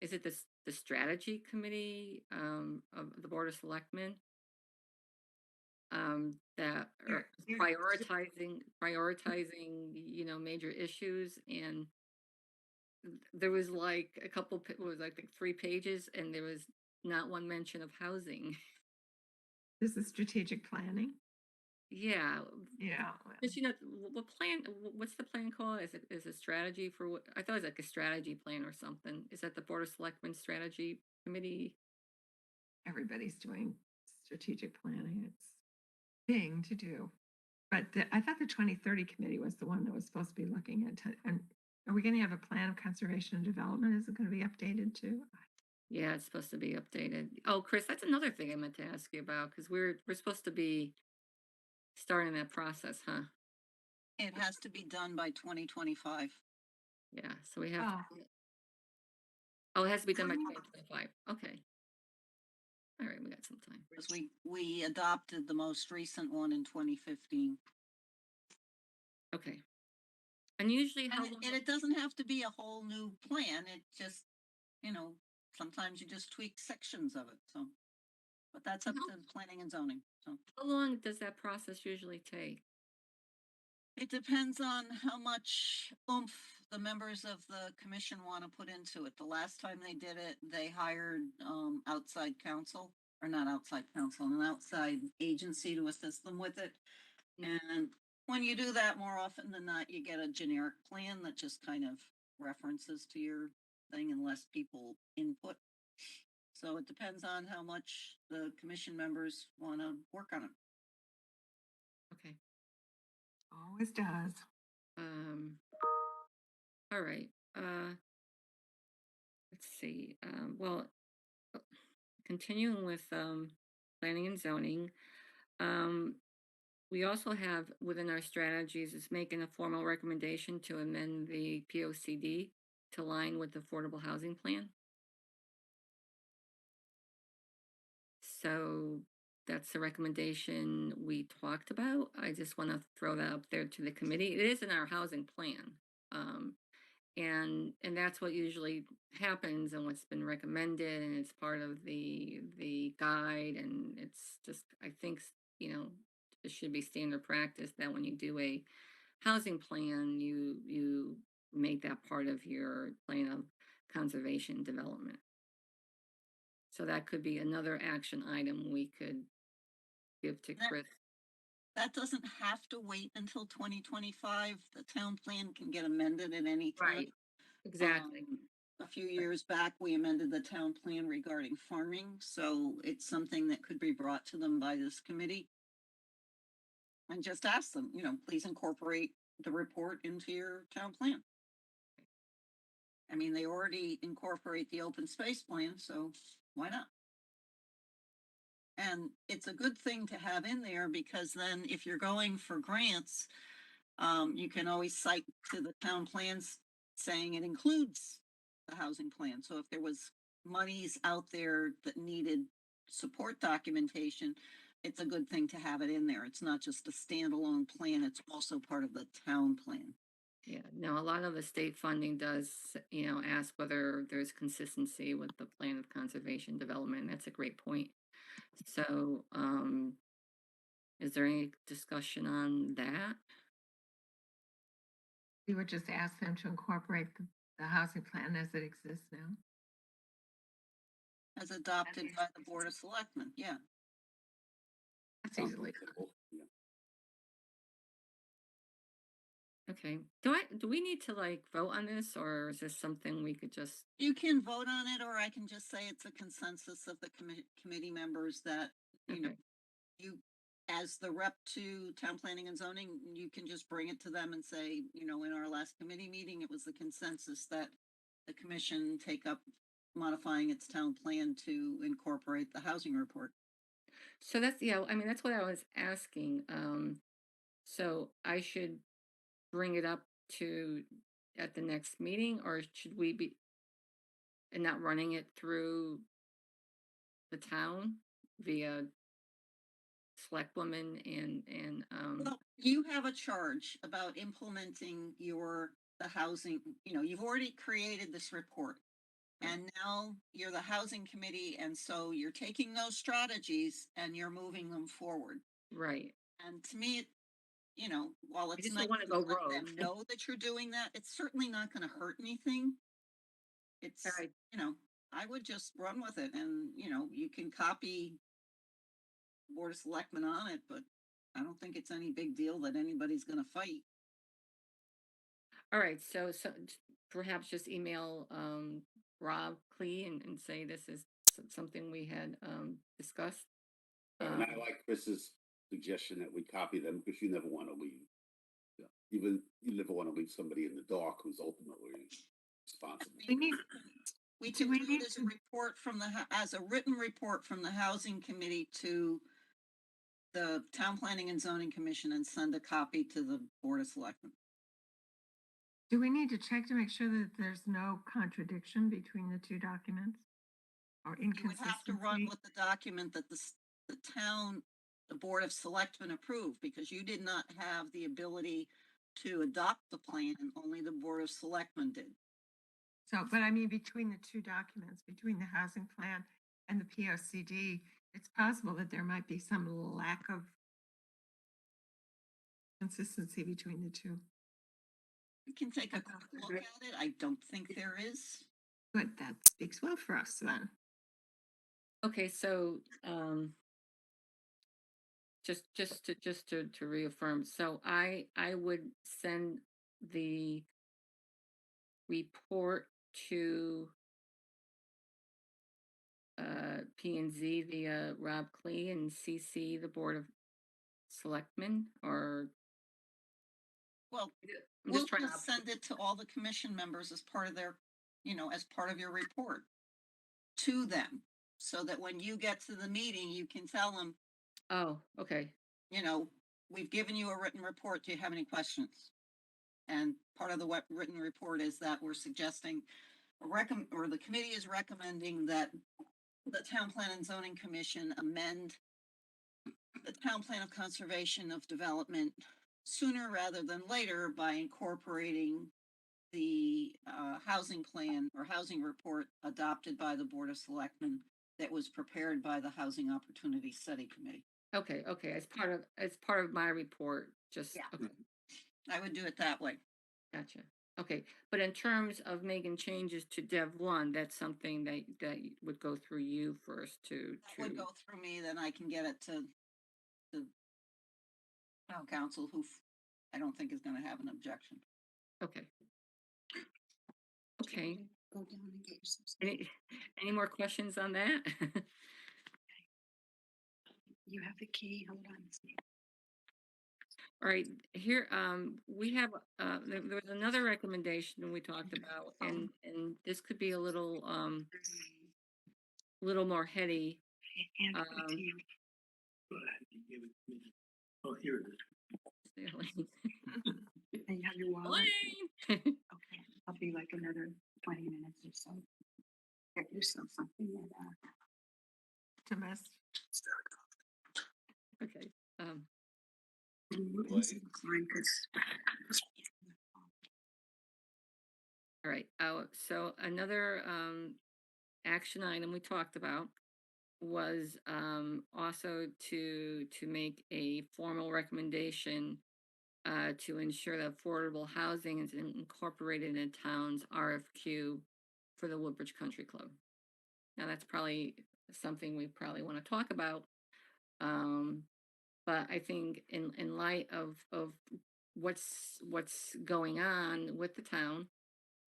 Is it the strategy committee of the Board of Selectmen that are prioritizing major issues, and there was like a couple it was like 3 pages and there was not one mention of housing. This is strategic planning. Yeah, Yeah. because what's the plan called? Is a strategy for what? I thought it was like a strategy plan or something. Is that the Board of Selectmen strategy committee? Everybody's doing strategic planning. It's thing to do. But I thought the 2030 committee was the one that was supposed to be looking at. And are we going to have a plan of conservation and development? Is it going to be updated too? Yeah, it's supposed to be updated. Oh, Chris, that's another thing I meant to ask you about because we're supposed to be starting that process, huh? It has to be done by 2025 Yeah, so we have. Oh. Oh, it has to be done by 2025. Okay. All right, we got some time. because we adopted the most recent one in 2015. Okay. And usually how long? And it doesn't have to be a whole new plan. It just, sometimes you just tweak sections of it. So, but that's up to planning and zoning. So How long does that process usually take? it depends on how much oomph the members of the commission want to put into it. The last time they did it, they hired outside counsel, or not outside counsel, an outside agency to assist them with it. And when you do that, more often than not, you get a generic plan that just kind of references to your thing and less people input. So it depends on how much the commission members want to work on it. Okay. Always does. All right. Let's see. Well, continuing with planning and zoning, we also have within our strategies is making a formal recommendation to amend the POCD to align with the affordable housing plan. So that's the recommendation we talked about. I just want to throw that up there to the committee. It is in our housing plan. Um, and that's what usually happens and what's been recommended, and it's part of the guide, and it's just I think it should be standard practice that when you do a housing plan, you make that part of your plan of conservation development. So that could be another action item we could give to Chris. That doesn't have to wait until 2025. The town plan can get amended at any time. Right. Exactly. A few years back, we amended the town plan regarding farming, so it's something that could be brought to them by this committee. And just ask them, please incorporate the report into your town plan. I mean, they already incorporate the open space plan, so why not? And it's a good thing to have in there because then if you're going for grants, you can always cite to the town plans saying it includes the housing plan. So if there was monies out there that needed support documentation, it's a good thing to have it in there. It's not just a standalone plan, it's also part of the town plan. Yeah, no, a lot of the state funding does, ask whether there's consistency with the plan of conservation development. That's a great point. So, is there any discussion on that? We would just ask them to incorporate the housing plan as it exists now. As adopted by the Board of Selectmen, yeah. That's easily. Yeah. Okay. Do we need to vote on this, or is this something we could just? You can vote on it, or I can just say it's a consensus of the committee members that, Okay. you as the rep to town planning and zoning, you can just bring it to them and say, in our last committee meeting, it was the consensus that the commission take up modifying its town plan to incorporate the housing report. So that's, yeah, I mean, that's what I was asking. So I should bring it up to at the next meeting, or should we be and not running it through the town via select woman and Well, you have a charge about implementing the housing, you've already created this report. And now you're the housing committee, and so you're taking those strategies and you're moving them forward. right. And to me, while I it's just nice don't want to to go let rogue. them know that you're doing that, it's certainly not going to hurt anything. It's, All right. I would just run with it, and, you can copy Board of Selectmen on it, but I don't think it's any big deal that anybody's going to fight. All right. So perhaps just email Rob Clee and say this is something we had discussed. And I like Chris's suggestion that we copy them because you never want to leave. Yeah. Even you never want to leave somebody in the dark who's ultimately responsible. We need, We do can we do need it as a to, report as a written report from the housing committee to the town planning and zoning commission and send a copy to the Board of Selectmen. do we need to check to make sure that there's no contradiction between the two documents? Or You would have to run inconsistency? with the document that the town, the Board of Selectmen approved, because you did not have the ability to adopt the plan, only the Board of Selectmen did. So, but I mean, between the two documents, between the housing plan and the POCD, it's possible that there might be some lack of consistency between the two. We can take a quick look at it. I don't think there is. Good, that speaks well for us then. Okay, so just to reaffirm, so I would send the report to P and Z via Rob Clee and CC the Board of Selectmen, or Well, I'm we'll just trying to just send it to all the commission members as part of their, as part of your report to them, so that when you get to the meeting, you can tell them, oh, okay. We've given you a written report. Do you have any questions? And part of the written report is that we're suggesting or the committee is recommending that the Town Plan and Zoning Commission amend the Town Plan of Conservation of Development sooner rather than later by incorporating the housing plan or housing report adopted by the Board of Selectmen that was prepared by the Housing Opportunity Study Committee. Okay, as part of my report, just Yeah. okay, I would do it that way. gotcha. Okay, but in terms of making changes to Dev 1, that's something that would go through you first That would go through me, then I can get it to the town council, who I don't think is gonna have an objection. okay. Okay, Go down and get yourself. any more questions on that? You have the key. Hold on. All right, here, we have, there was another recommendation we talked about, and this could be a little more heady. And Um, Oh, here it is. you have your wallet. Elaine! Okay, I'll be like another 20 minutes or so. Get yourself something that To miss. Okay, all right, so another, action item we talked about was, also to make a formal recommendation, to ensure that affordable housing is incorporated in a town's RFQ for the Woodbridge Country Club. Now, that's probably something we probably want to talk about. But I think in light of what's going on with the town,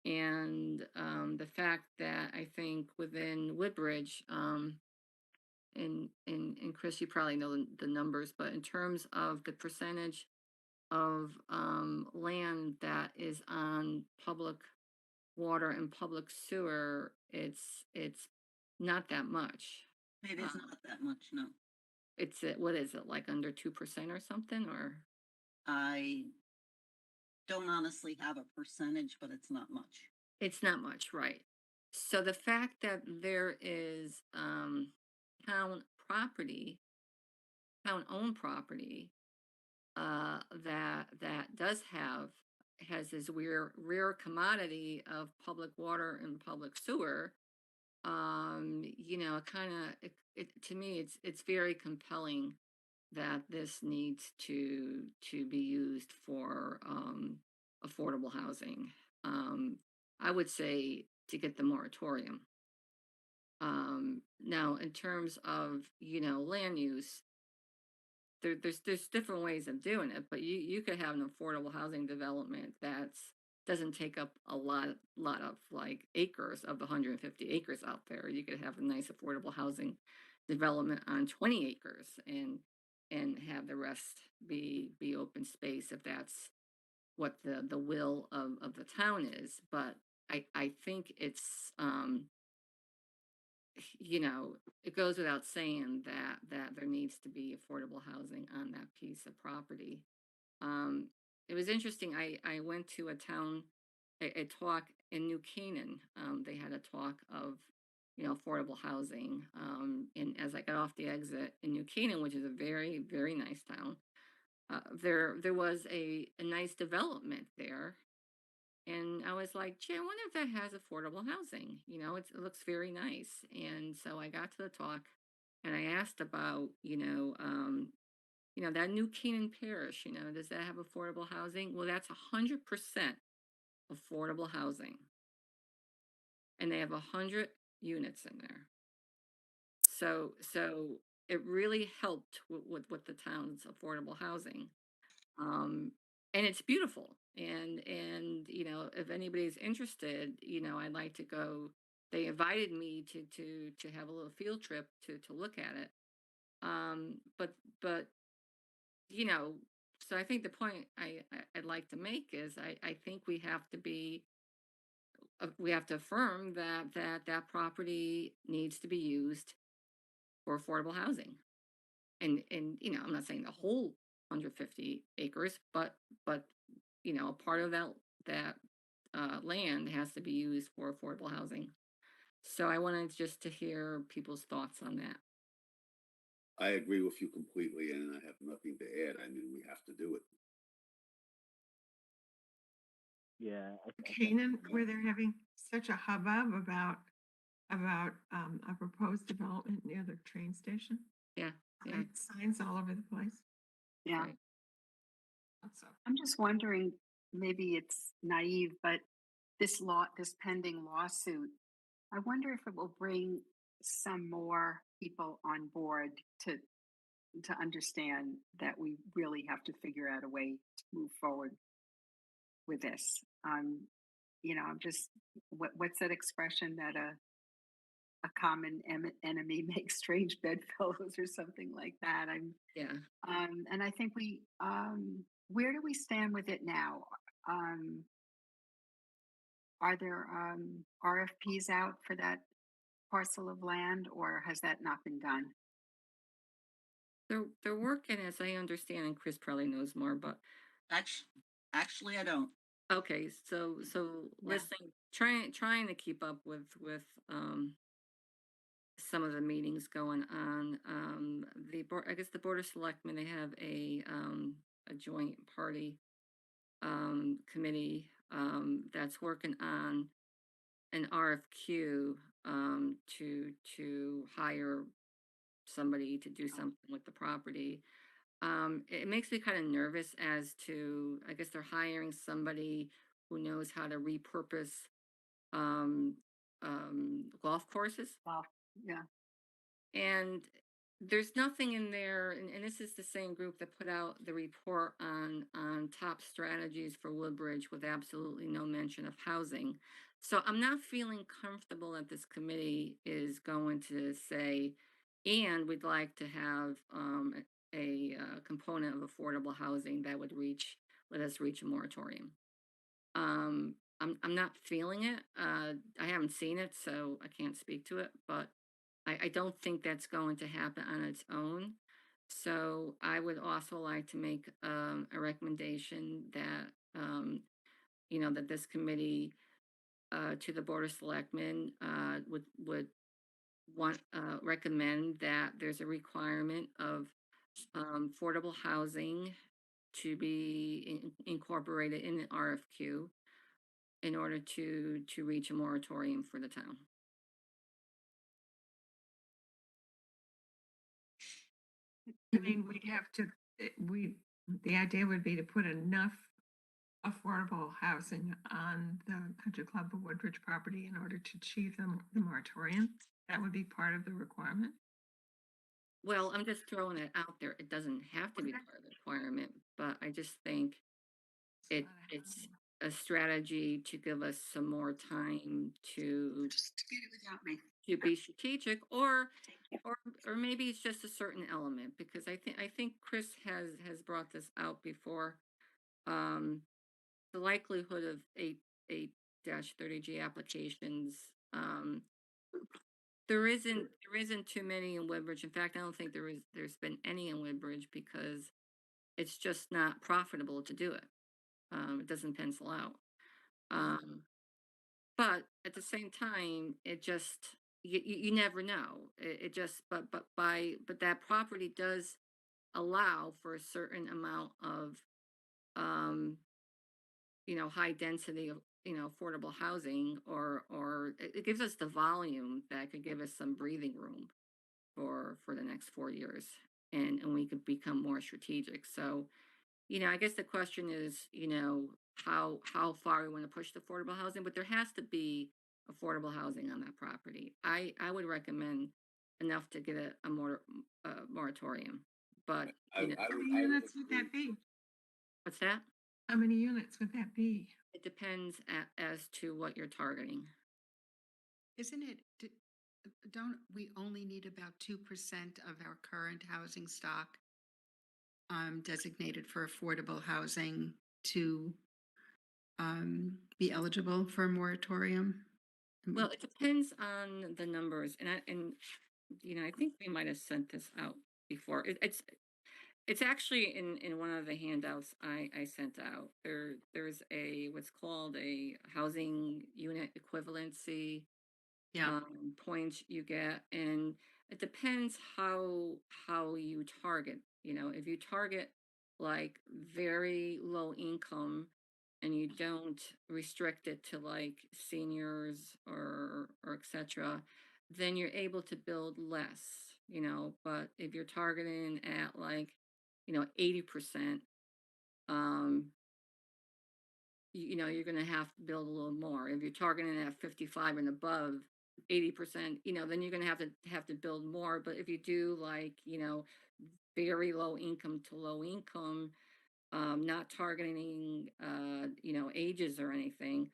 and the fact that I think within Woodbridge, and Chris, you probably know the numbers, but in terms of the percentage of land that is on public water and public sewer, it's not that much. It is not that much, no. It's what is it, like under 2% or something, or I don't honestly have a percentage, but it's not much. it's not much, right? So the fact that there is town property, town owned property, that does has this rare commodity of public water and public sewer. Kind of to me, it's very compelling that this needs to be used for affordable housing. I would say to get the moratorium. Now, in terms of land use, there's different ways of doing it, but you could have an affordable housing development that's doesn't take up a lot of like acres of the 150 acres out there. You could have a nice affordable housing development on 20 acres and have the rest be open space if that's what the will of the town is. But I think it's it goes without saying that there needs to be affordable housing on that piece of property. Um, it was interesting. I went to a talk in New Canaan. They had a talk of affordable housing. And as I got off the exit in New Canaan, which is a very very nice town, there was a nice development there. And I was like, gee, I wonder if that has affordable housing. It looks very nice. And so I got to the talk and I asked about, that New Canaan Parish, does that have affordable housing? Well, that's 100% affordable housing. And they have 100 units in there. So it really helped with the town's affordable housing. And it's beautiful. And if anybody's interested, I'd like to go. They invited me to have a little field trip to look at it. But you know, so I think the point I'd like to make is I think we have to affirm that property needs to be used for affordable housing. And I'm not saying the whole 150 acres, but a part of that land has to be used for affordable housing. So I wanted just to hear people's thoughts on that. I agree with you completely, and I have nothing to add. I mean, we have to do it. Yeah, Canaan, where they're having such a hubbub about a proposed development near the train station. Yeah, yeah, Signs all over the place. Yeah. right. So I'm just wondering, maybe it's naive, but this pending lawsuit, I wonder if it will bring some more people on board to understand that we really have to figure out a way to move forward with this. I'm just what's that expression that a common enemy makes strange bedfellows or something like that. Yeah. And I think where do we stand with it now? Um, are there RFPs out for that parcel of land, or has that not been done? They're working, as I understand, and Chris probably knows more, but Actually, I don't. okay, so Yeah. listening, trying to keep up with some of the meetings going on. The board, I guess the Board of Selectmen, they have a joint party committee that's working on an RFQ to hire somebody to do something with the property. It makes me kind of nervous as to, I guess they're hiring somebody who knows how to repurpose um, golf courses. Well, yeah. And there's nothing in there, and this is the same group that put out the report on top strategies for Woodbridge with absolutely no mention of housing. So I'm not feeling comfortable that this committee is going to say, And we'd like to have a component of affordable housing that would let us reach a moratorium. I'm not feeling it. I haven't seen it, so I can't speak to it, but I don't think that's going to happen on its own. So I would also like to make a recommendation that that this committee to the Board of Selectmen would want recommend that there's a requirement of affordable housing to be incorporated in the RFQ in order to reach a moratorium for the town. I mean, we'd have to, the idea would be to put enough affordable housing on the Country Club of Woodbridge property in order to achieve the moratorium. That would be part of the requirement. Well, I'm just throwing it out there. It doesn't have to be Okay. part of the requirement, but I just think It's a lot of it's housing. a strategy to give us some more time to Just get it without me. be strategic, or Thank you. or maybe it's just a certain element, because I think Chris has brought this out before. Um, the likelihood of 8-30G applications. There isn't too many in Woodbridge. In fact, I don't think there's been any in Woodbridge because it's just not profitable to do it. It doesn't pencil out. Um, but at the same time, it just you never know. It just but that property does allow for a certain amount of um high density of affordable housing, or it gives us the volume that could give us some breathing room for the next 4 years, and we could become more strategic. So I guess the question is, how far we want to push the affordable housing, but there has to be affordable housing on that property. I would recommend enough to get a moratorium, but How many I would units would agree. that be? what's that? How many units would that be? It depends as to what you're targeting. Isn't it, don't we only need about 2% of our current housing stock designated for affordable housing to be eligible for a moratorium? Well, it depends on the numbers, and I think we might have sent this out before. It's actually in one of the handouts I sent out. There's a what's called a housing unit equivalency Yeah. points you get, and it depends how you target. If you target like very low income and you don't restrict it to like seniors or etc., then you're able to build less. But if you're targeting at like 80%, um you're going to have to build a little more. If you're targeting at 55 and above, 80%, then you're going to have to build more. But if you do like, very low income to low income, not targeting, ages or anything,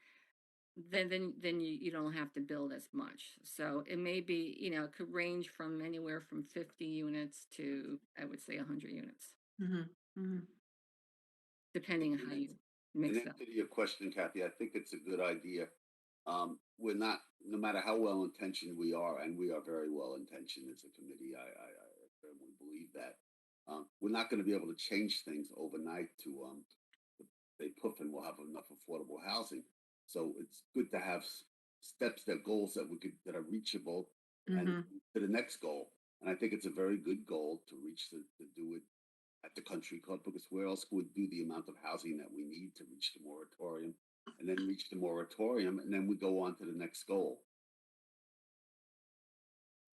then you don't have to build as much. So it may be, it could range from anywhere from 50 units to, I would say, 100 units, depending on how you In mix it. answer to your question, Kathy, I think it's a good idea. We're not, no matter how well intentioned we are, and we are very well intentioned as a committee. I firmly believe that. We're not going to be able to change things overnight to say poof and we'll have enough affordable housing. So it's good to have steps, that goals that are reachable, and to the next goal. And I think it's a very good goal to reach to do it at the country club, because where else would we do the amount of housing that we need to reach the moratorium, and then reach the moratorium, and then we go on to the next goal.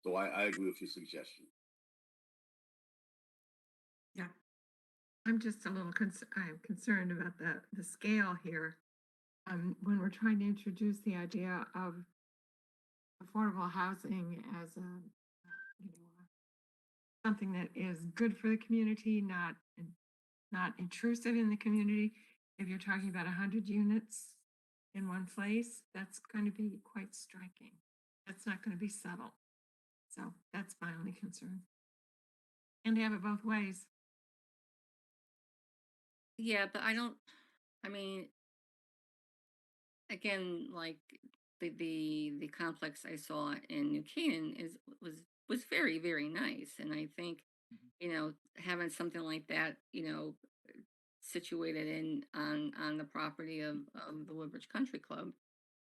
So I agree with your suggestion. Yeah. I'm just a little I'm concerned about the scale here. When we're trying to introduce the idea of affordable housing as something that is good for the community, not intrusive in the community. If you're talking about 100 units in one place, that's going to be quite striking. That's not going to be subtle. So that's my only concern. And to have it both ways. Yeah, but I mean, again, like the complex I saw in New Canaan was very, very nice. And I think, having something like that, situated in on the property of the Woodbridge Country Club.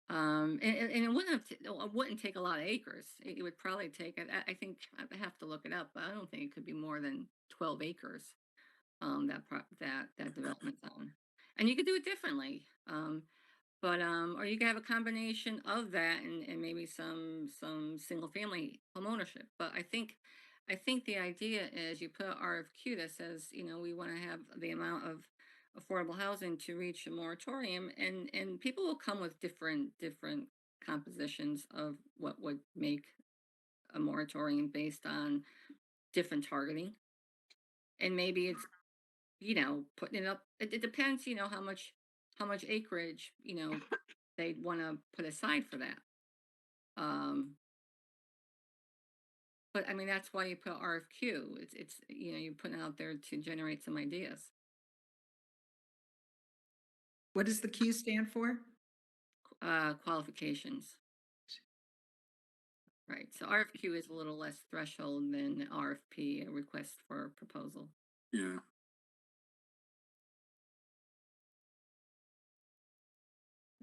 And it it wouldn't take a lot of acres. It would probably take, I think I have to look it up, but I don't think it could be more than 12 acres. That development's on, and you could do it differently. But or you could have a combination of that and maybe some single family home ownership. But I think the idea is you put an RFQ that says, we want to have the amount of affordable housing to reach a moratorium, and people will come with different compositions of what would make a moratorium based on different targeting. And maybe it's, putting it up. It depends, how much acreage, they'd want to put aside for that. Um, but I mean, that's why you put RFQ. It's you're putting it out there to generate some ideas. What does the Q stand for? Qualifications, right? So RFQ is a little less threshold than RFP, a request for proposal. Yeah.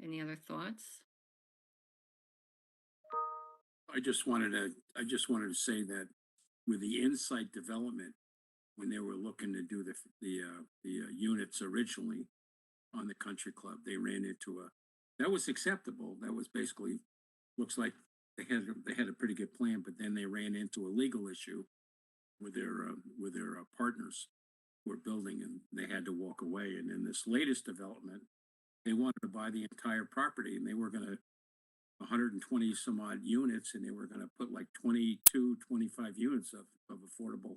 Any other thoughts? I just wanted to say that with the Insight development, when they were looking to do the units originally on the country club, they ran into that was acceptable. That was basically, looks like they had a pretty good plan, but then they ran into a legal issue with their partners who were building, and they had to walk away. And in this latest development, they wanted to buy the entire property, and they were going to 120 some odd units, and they were going to put like 22, 25 units of affordable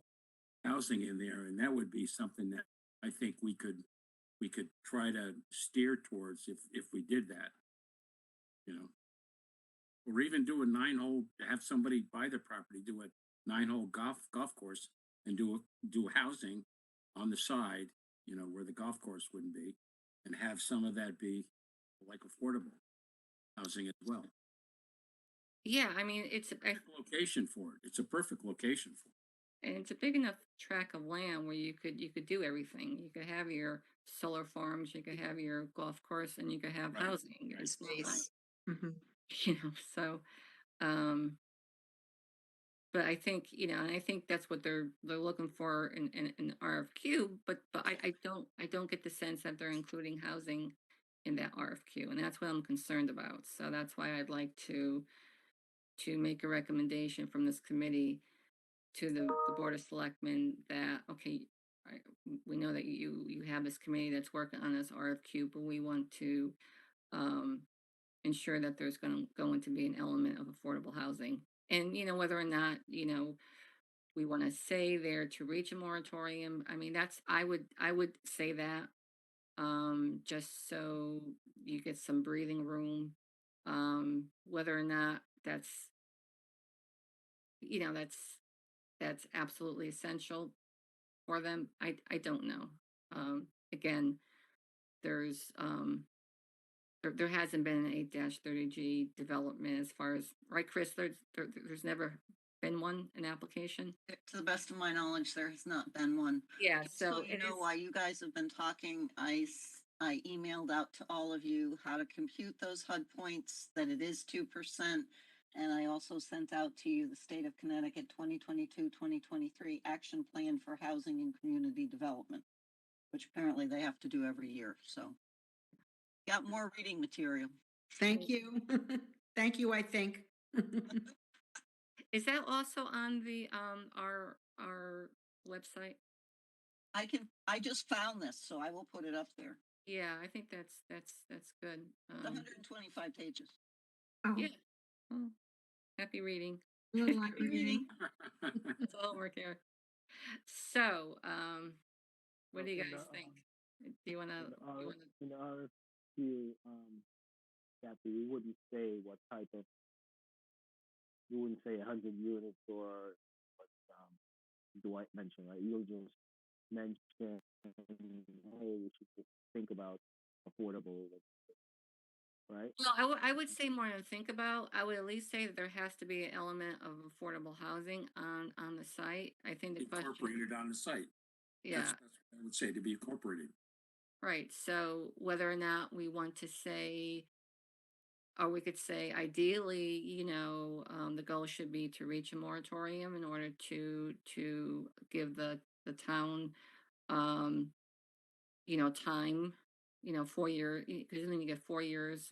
housing in there. And that would be something that I think we could try to steer towards if we did that, you know, or even do a 9-hole, have somebody buy the property, do a 9-hole golf course, and do housing on the side, where the golf course wouldn't be, and have some of that be like affordable housing as well. Yeah, I mean, Location for it. It's a perfect location for it. and it's a big enough tract of land where you could do everything. You could have your solar farms, you could have your golf course, and you could have Right. housing. It's not, Space. Mhm. so um but I think, and I think that's what they're looking for in RFQ, but I don't get the sense that they're including housing in that RFQ, and that's what I'm concerned about. So that's why I'd like to make a recommendation from this committee to the Board of Selectmen that, okay, I, we know that you have this committee that's working on this RFQ, but we want to um, ensure that there's going to be an element of affordable housing. And, whether or not, we want to say there to reach a moratorium. I mean, I would say that, just so you get some breathing room. Whether or not that's absolutely essential for them, I don't know. Again, there's there hasn't been an 8-30G development as far as, right, Chris? There's never been an application. To the best of my knowledge, there has not been one. Yeah, Just so so you it know, is. while you guys have been talking, I emailed out to all of you how to compute those HUD points, that it is 2%. And I also sent out to you the State of Connecticut 2022-2023 Action Plan for Housing and Community Development, which apparently they have to do every year. So got more reading material. Thank you. Thank you, I think. Is that also on the our website? I just found this, so I will put it up there. Yeah, I think that's good. It's 125 pages. Oh, Yeah. Oh, happy reading. a little like reading. It's all homework here. So, what So do you in guys the think? Do you wanna in the you R wanna in the RFQ chapter, we wouldn't say what type of you wouldn't say 100 units or what Dwight mentioned, right? You'll just mention, hey, we should just think about affordable, right? Well, I would say more to think about. I would at least say that there has to be an element of affordable housing on the site. I think the question, Incorporated on the site. yeah, That's what I would say, to be incorporated. right. So whether or not we want to say, or we could say, ideally, the goal should be to reach a moratorium in order to give the town, um, time, 4 year, because then you get 4 years,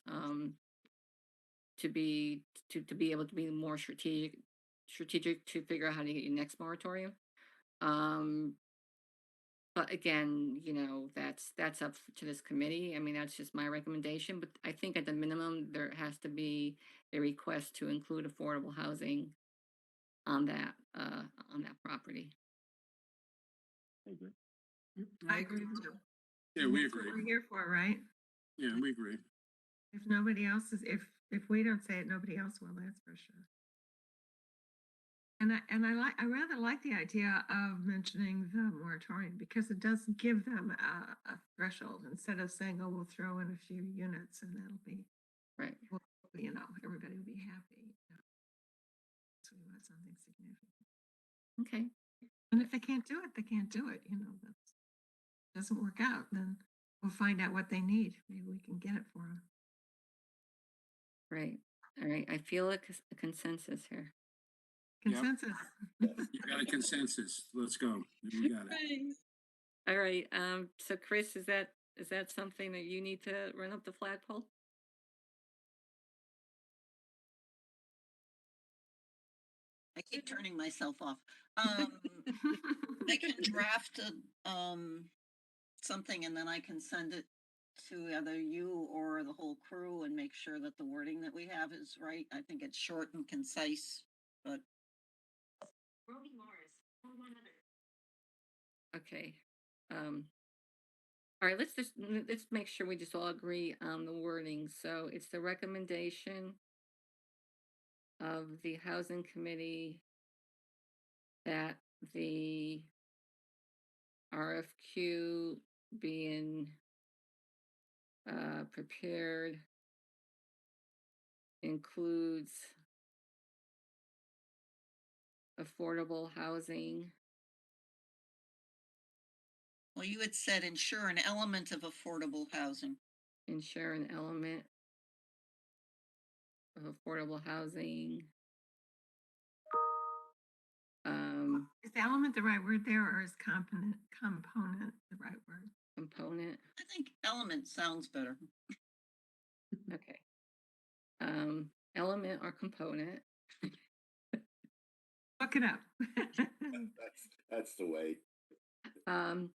to be to be able to be more strategic to figure out how to get your next moratorium. Um, but again, that's up to this committee. I mean, that's just my recommendation. But I think at the minimum, there has to be a request to include affordable housing on that property. I agree. I agree too. Yeah, And we that's what agree. we're here for, right? Yeah, we agree. If nobody else is, if we don't say it, nobody else will, that's for sure. And I rather like the idea of mentioning the moratorium because it does give them a threshold instead of saying, oh, we'll throw in a few units and that'll be, Right. well, everybody will be happy. So we want something significant. Okay. And if they can't do it, they can't do it. That doesn't work out, then we'll find out what they need. Maybe we can get it for them. Right. All right. I feel a consensus here. Yep. Consensus. You got a consensus. Let's go. We got it. All right. So Chris, is that something that you need to run up the flagpole? I keep turning myself off. I can draft something and then I can send it to either you or the whole crew and make sure that the wording that we have is right. I think it's short and concise, but Okay. All right, let's make sure we just all agree on the wording. So it's the recommendation of the housing committee that the RFQ being prepared includes affordable housing. well, you had said ensure an element of affordable housing. Ensure an element of affordable housing. Is element the right word there, or is component the right word? Component. I think element sounds better. Okay. Element or component. Look it up. That's the way. Um,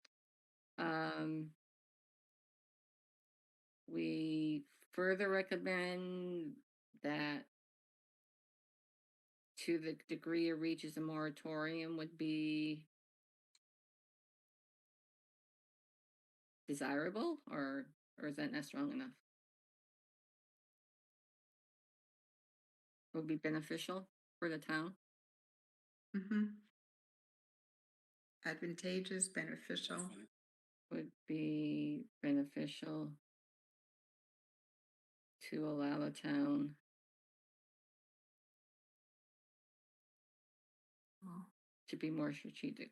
we further recommend that to the degree it reaches a moratorium would be desirable, or is that not strong enough? Would be beneficial for the town. Mm-hmm. Advantageous, beneficial. Would be beneficial to allow the town Well, to be more strategic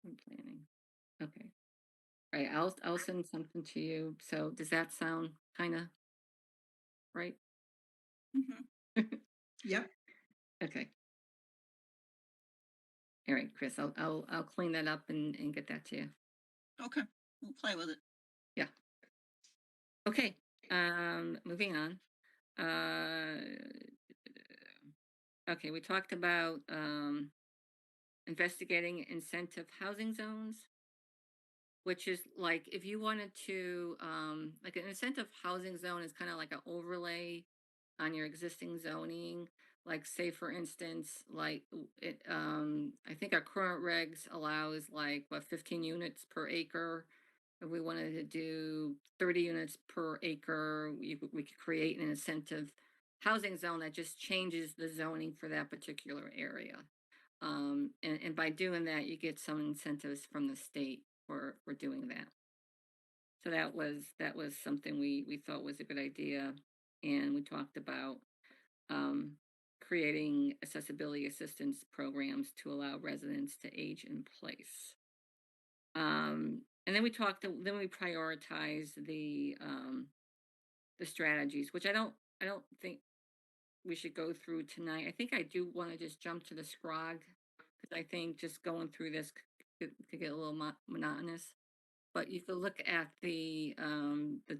in planning. Okay. All right, I'll send something to you. So does that sound kind of right? Yep. Okay. All right, Chris, I'll clean that up and get that to you. Okay, we'll play with it. Yeah. Okay. Moving on. Okay, we talked about investigating incentive housing zones, which is like if you wanted to like an incentive housing zone is kind of like an overlay on your existing zoning. Like say for instance, like it I think our current regs allows like 15 units per acre. If we wanted to do 30 units per acre, we could create an incentive housing zone that just changes the zoning for that particular area. And by doing that, you get some incentives from the state for doing that. So that was something we thought was a good idea, and we talked about um, creating accessibility assistance programs to allow residents to age in place. And then then we prioritize the strategies, which I don't think we should go through tonight. I think I do want to just jump to the scrog because I think just going through this could get a little monotonous. But you could look at the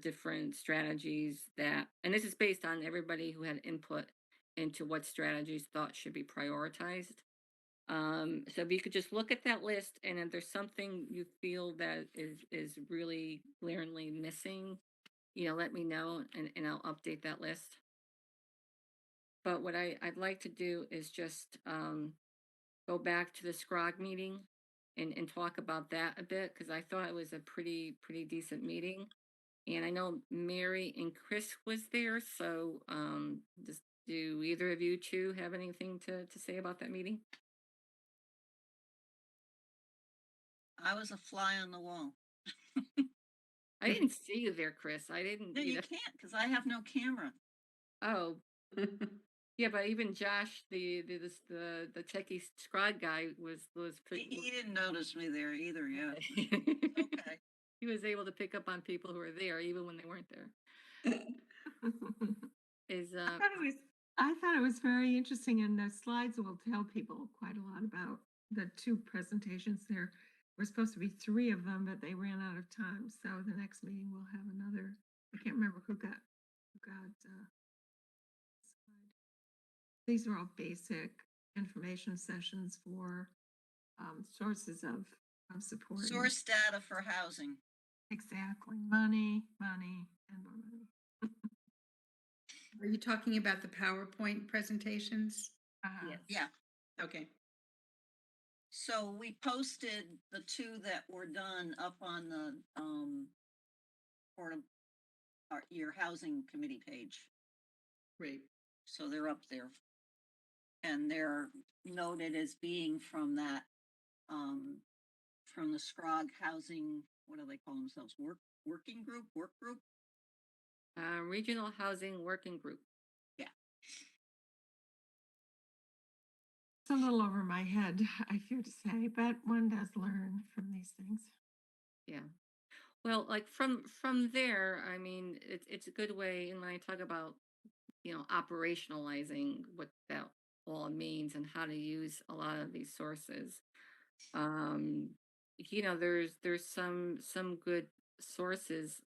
different strategies that, and this is based on everybody who had input into what strategies thought should be prioritized. So if you could just look at that list, and if there's something you feel that is really glaringly missing, let me know, and I'll update that list. But what I'd like to do is just go back to the Scrog meeting and talk about that a bit because I thought it was a pretty decent meeting. And I know Mary and Chris was there, so just do either of you two have anything to say about that meeting? I was a fly on the wall. I didn't see you there, Chris. I didn't, No, you can't because I have no camera. Oh, yeah, but even Josh, the techie scribe guy was He didn't notice me there either. Yeah. Okay. he was able to pick up on people who were there even when they weren't there. Is I thought it was very interesting, and the slides will tell people quite a lot about the two presentations. There were supposed to be three of them, but they ran out of time. So the next meeting we'll have another. I can't remember who got slide. These are all basic information sessions for sources of support. Source data for housing. Exactly. Money, and more money. Are you talking about the PowerPoint presentations? Yes. Yeah. Okay. So we posted the two that were done up on the for your housing committee page. Great. So they're up there. And they're noted as being from that from the Scrog housing, what do they call themselves? Work group? Regional Housing Working Group. Yeah. It's a little over my head, I fear to say, but one does learn from these things. Yeah. Well, like from there, I mean, it's a good way. And when I talk about operationalizing what that all means and how to use a lot of these sources, um, there's some good sources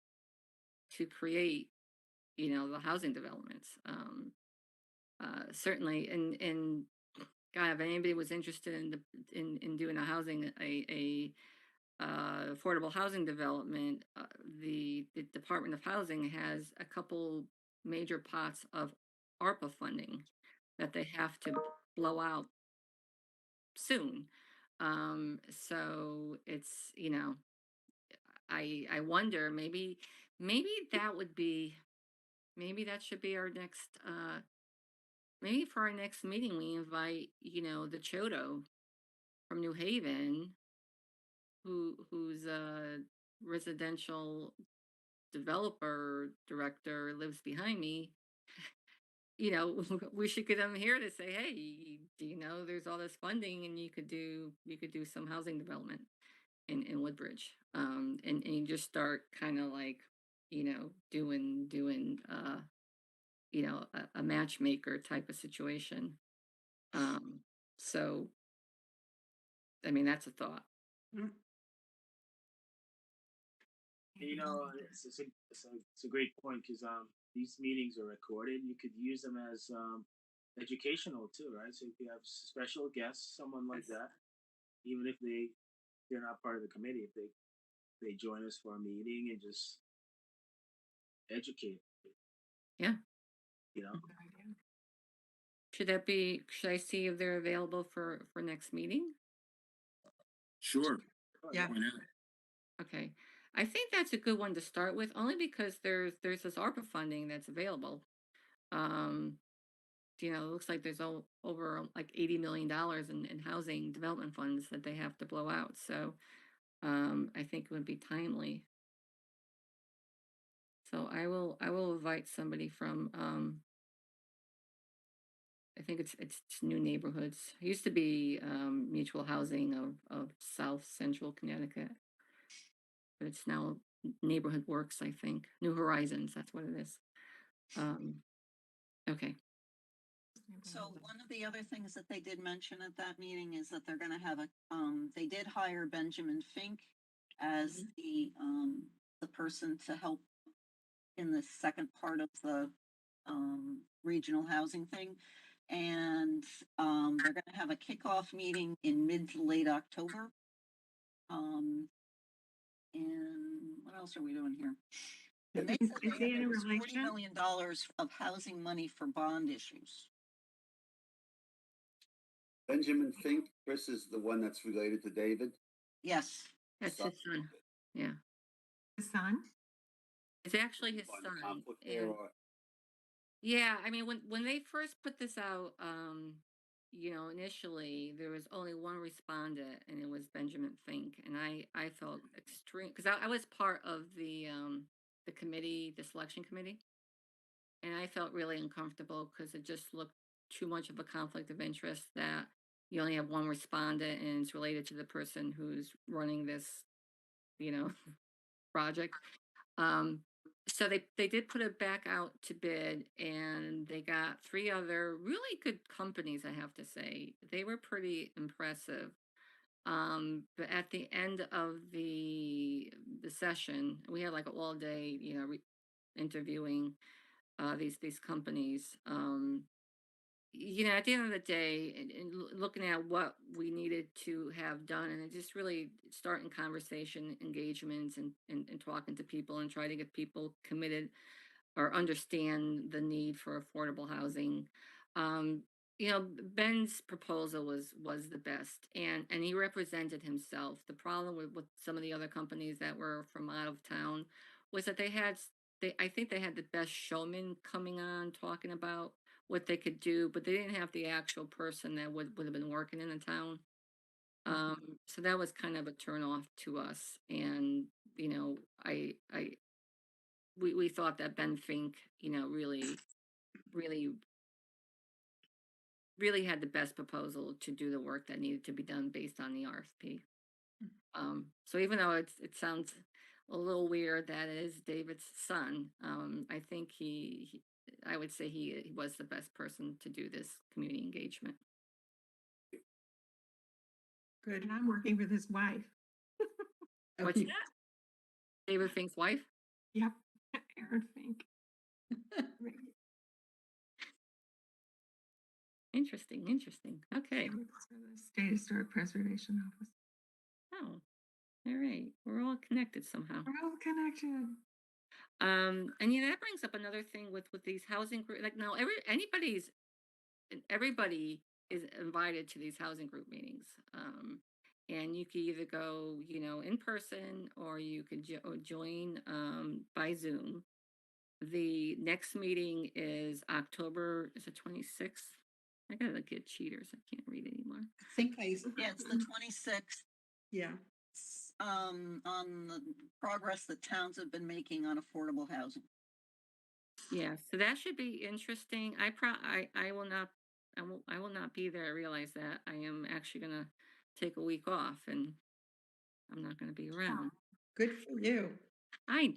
to create the housing developments. Certainly, and God, if anybody was interested in doing a housing a affordable housing development, the Department of Housing has a couple major pots of ARPA funding that they have to blow out soon. So it's I wonder maybe that would be maybe that should be our next maybe for our next meeting we invite the Chodo from New Haven who's a residential developer director lives behind me. We should get them here to say, hey, do you know there's all this funding and you could do some housing development in Woodbridge. And you just start kind of like doing a matchmaker type of situation. So I mean that's a thought. It's a great point because these meetings are recorded. You could use them as educational too, right? So if you have special guests, someone like that, even if they're not part of the committee, if they join us for a meeting and just educate, Yeah. you know. Should I see if they're available for next meeting? Sure. Yeah. Why not? Okay. I think that's a good one to start with, only because there's this ARPA funding that's available. it looks like there's over like $80 million in housing development funds that they have to blow out. So I think it would be timely. So I will invite somebody from I think it's New Neighborhoods. It used to be Mutual Housing of South Central Connecticut, but it's now Neighborhood Works, I think. New Horizons, that's what it is. Um, okay. So one of the other things that they did mention at that meeting is that they're gonna have they did hire Benjamin Fink as the person to help in the second part of the, regional housing thing. And, they're gonna have a kickoff meeting in mid to late October. Um, and what else are we doing here? And they said Is they he had in raised $40 relation? million of housing money for bond issues. Benjamin Fink, Chris, is the one that's related to David. Yes. That's Son. his son. Yeah. The son? It's actually his Find a son. conflict there, And or yeah, I mean when they first put this out, initially there was only one respondent and it was Benjamin Fink. And I felt extreme because I was part of the committee, the selection committee, and I felt really uncomfortable because it just looked too much of a conflict of interest that you only have one respondent and it's related to the person who's running this, you know, project. Um, so they did put it back out to bid, and they got three other really good companies. I have to say they were pretty impressive. But at the end of the session, we had like an all day, interviewing these companies. At the end of the day, and looking at what we needed to have done, and it just really starting conversation engagements and talking to people and try to get people committed or understand the need for affordable housing. Um, Ben's proposal was the best, and he represented himself. The problem with some of the other companies that were from out of town was that I think they had the best showman coming on talking about what they could do, but they didn't have the actual person that would have been working in the town. So that was kind of a turn off to us. And, I we thought that Ben Fink, really, really, really had the best proposal to do the work that needed to be done based on the RFP. So even though it sounds a little weird that it is David's son, I think I would say he was the best person to do this community engagement. Good. And I'm working with his wife. What's that? David Fink's wife? Yep. Aaron Fink. Interesting, interesting. Okay. She works for the State Historic Preservation Office. Oh, all right. We're all connected somehow. We're all connected. And that brings up another thing with these housing group. Like now, everybody is invited to these housing group meetings. And you could either go, in person, or you could join by Zoom. The next meeting is October, is it 26th? I gotta get cheaters. I can't read anymore. I think Yeah, it's the 26th. yeah. On the progress that towns have been making on affordable housing. Yeah, so that should be interesting. I will not be there. I realize that I am actually gonna take a week off and I'm not gonna be around. Good for you. I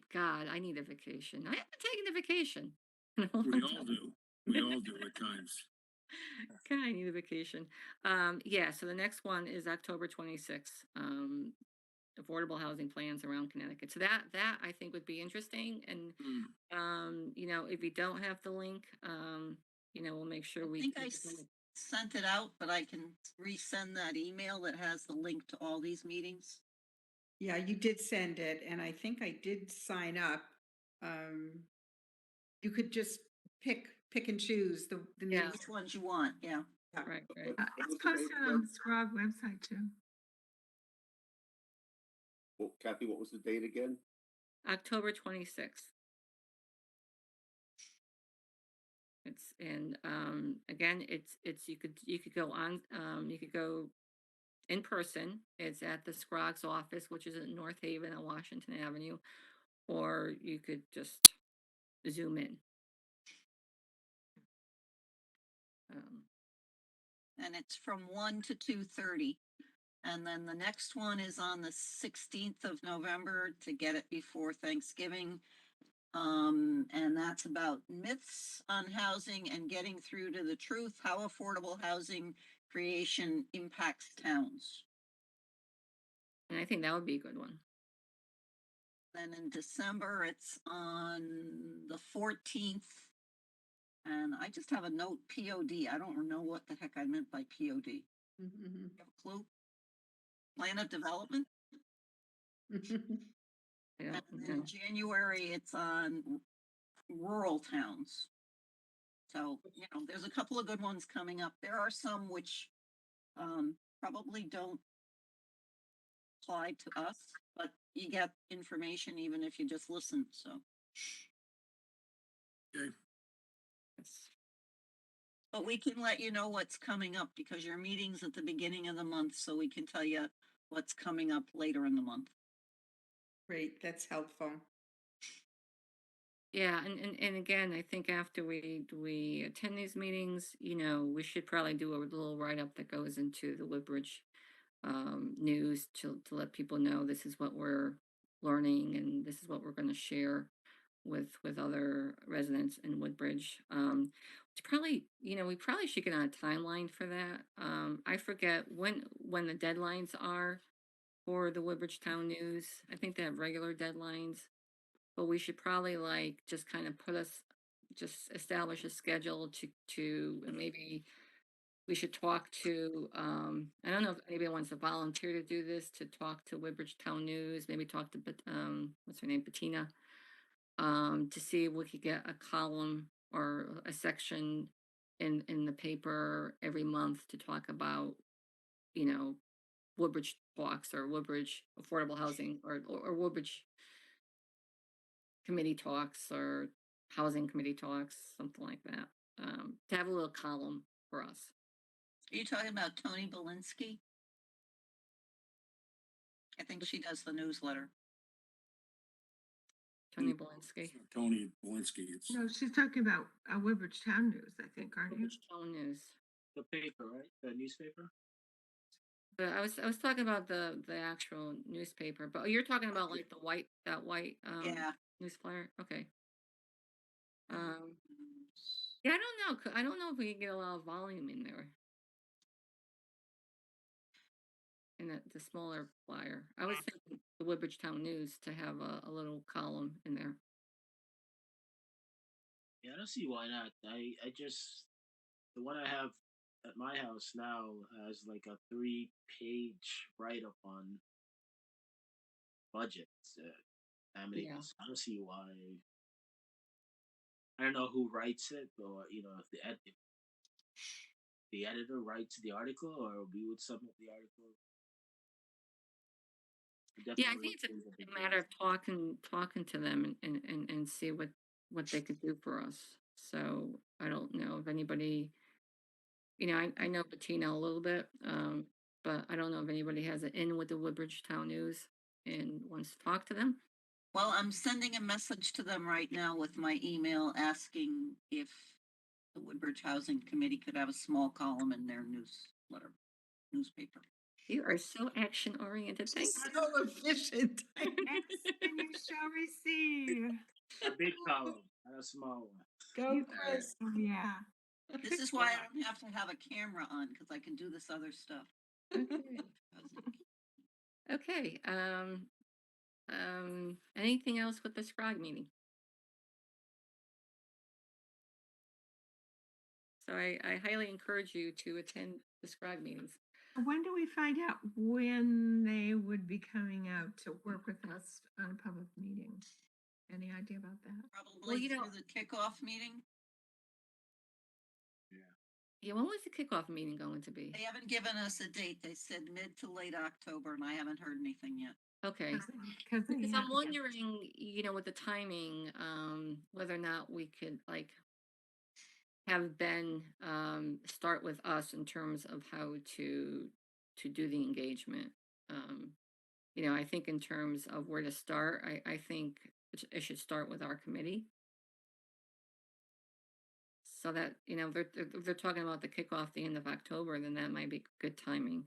need a vacation. I haven't taken a vacation. in a We long all time. do. We all do at times. God, I need a vacation. Yeah, so the next one is October 26th. Affordable housing plans around Connecticut. So that I think would be interesting. And if you don't have the link, we'll make sure I we think we I get the link. sent it out, but I can resend that email that has the link to all these meetings. Yeah, you did send it, and I think I did sign up. Um, you could just pick and choose the Yeah. meetings. Which ones you want, yeah. Right. It's What's the date posted on again? the Scrog website too. Well, Kathy, what was the date again? October 26th. It's and again, it's you could go on you could go in person. It's at the Scroggs office, which is in North Haven on Washington Avenue, or you could just zoom in. Um, And it's from 1 to 2:30. And then the next one is on the 16th of November to get it before Thanksgiving. And that's about myths on housing and getting through to the truth, how affordable housing creation impacts towns. and I think that would be a good one. Then in December, it's on the 14th. And I just have a note POD. I don't know what the heck I meant by POD. Mm-hmm. Have a clue? Plan of development? Yeah, And then in January, it's on rural towns. So, there's a couple of good ones coming up. There are some which probably don't apply to us, but you get information even if you just listen. So, Okay. yes. but we can let you know what's coming up because your meeting's at the beginning of the month, so we can tell you what's coming up later in the month. Great, that's helpful. Yeah, and again, I think after we attend these meetings, we should probably do a little write up that goes into the Woodbridge news to let people know this is what we're learning and this is what we're going to share with other residents in Woodbridge. It's probably we probably should get on a timeline for that. I forget when the deadlines are for the Woodbridge Town News. I think they have regular deadlines, but we should probably like just kind of just establish a schedule to and maybe we should talk to I don't know if anybody wants to volunteer to do this, to talk to Woodbridge Town News, maybe talk to what's her name, Bettina, to see if we could get a column or a section in the paper every month to talk about, you know, Woodbridge talks or Woodbridge affordable housing or Woodbridge committee talks or housing committee talks, something like that. To have a little column for us. Are you talking about Tony Belinsky? I think she does the newsletter. Tony Belinsky. Tony Belinsky. It's No, she's talking about Woodbridge Town News, I think, aren't you? Woodbridge Town News. The paper, right? The newspaper. But I was talking about the actual newspaper, but you're talking about like that white Yeah. news flyer. Okay. Um, yeah, I don't know. I don't know if we can get a lot of volume in there. In the smaller flyer, I was thinking the Woodbridge Town News to have a little column in there. Yeah, I don't see why not. I just the one I have at my house now has like a 3-page write up on budgets. Yeah. I don't see why. I don't know who writes it, or if if the editor writes the article, or we would submit the article. Yeah, I Definitely think it's is a big a matter of talking to them and see what they could do for us. So I don't know if anybody, I know Bettina a little bit, but I don't know if anybody has an in with the Woodbridge Town News and wants to talk to them. Well, I'm sending a message to them right now with my email asking if the Woodbridge Housing Committee could have a small column in their newspaper. You are so action oriented. Thanks. So efficient. And you shall receive. A big column, not a small one. Go, Chris. Oh, yeah. This is why I don't have to have a camera on because I can do this other stuff. Okay. Okay. Anything else with the SCROG meeting? So I highly encourage you to attend the SCROG meetings. When do we find out when they would be coming out to work with us on a public meeting? Any idea about that? Probably through the kickoff meeting. Yeah, when was the kickoff meeting going to be? They haven't given us a date. They said mid to late October, and I haven't heard anything yet. Okay. Because I'm wondering, with the timing, whether or not we could like have Ben start with us in terms of how to do the engagement. Um, I think in terms of where to start, I think it should start with our committee. So that, if they're talking about the kickoff the end of October, then that might be good timing.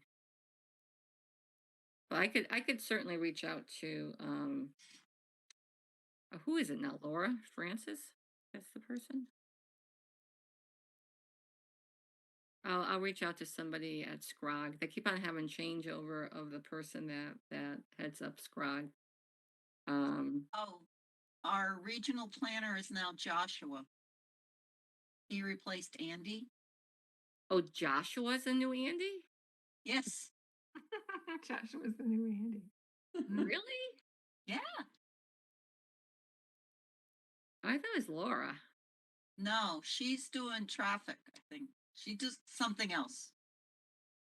But I could certainly reach out to who is it now? Laura Francis? That's the person. I'll reach out to somebody at Scrog. They keep on having changeover of the person that heads up Scrog. Oh, our regional planner is now Joshua. He replaced Andy. Oh, Joshua's a new Andy? Yes. Joshua's the new Andy. Really? Yeah. I thought it was Laura. No, she's doing traffic, I think. She does something else.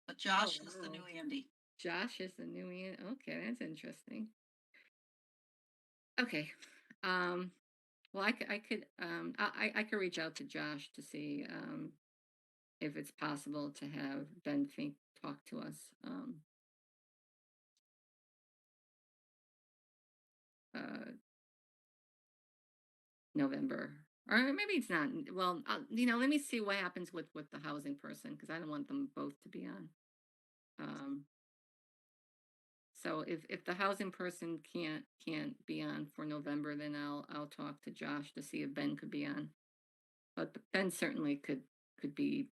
But Josh is the new wow. Andy. Josh is the new Andy. Okay, that's interesting. Okay. Um, well, I could reach out to Josh to see if it's possible to have Ben Fink talk to us. Uh, November, or maybe it's not. Well, let me see what happens with the housing person because I don't want them both to be on. Um, so if the housing person can't be on for November, then I'll talk to Josh to see if Ben could be on. But Ben certainly could be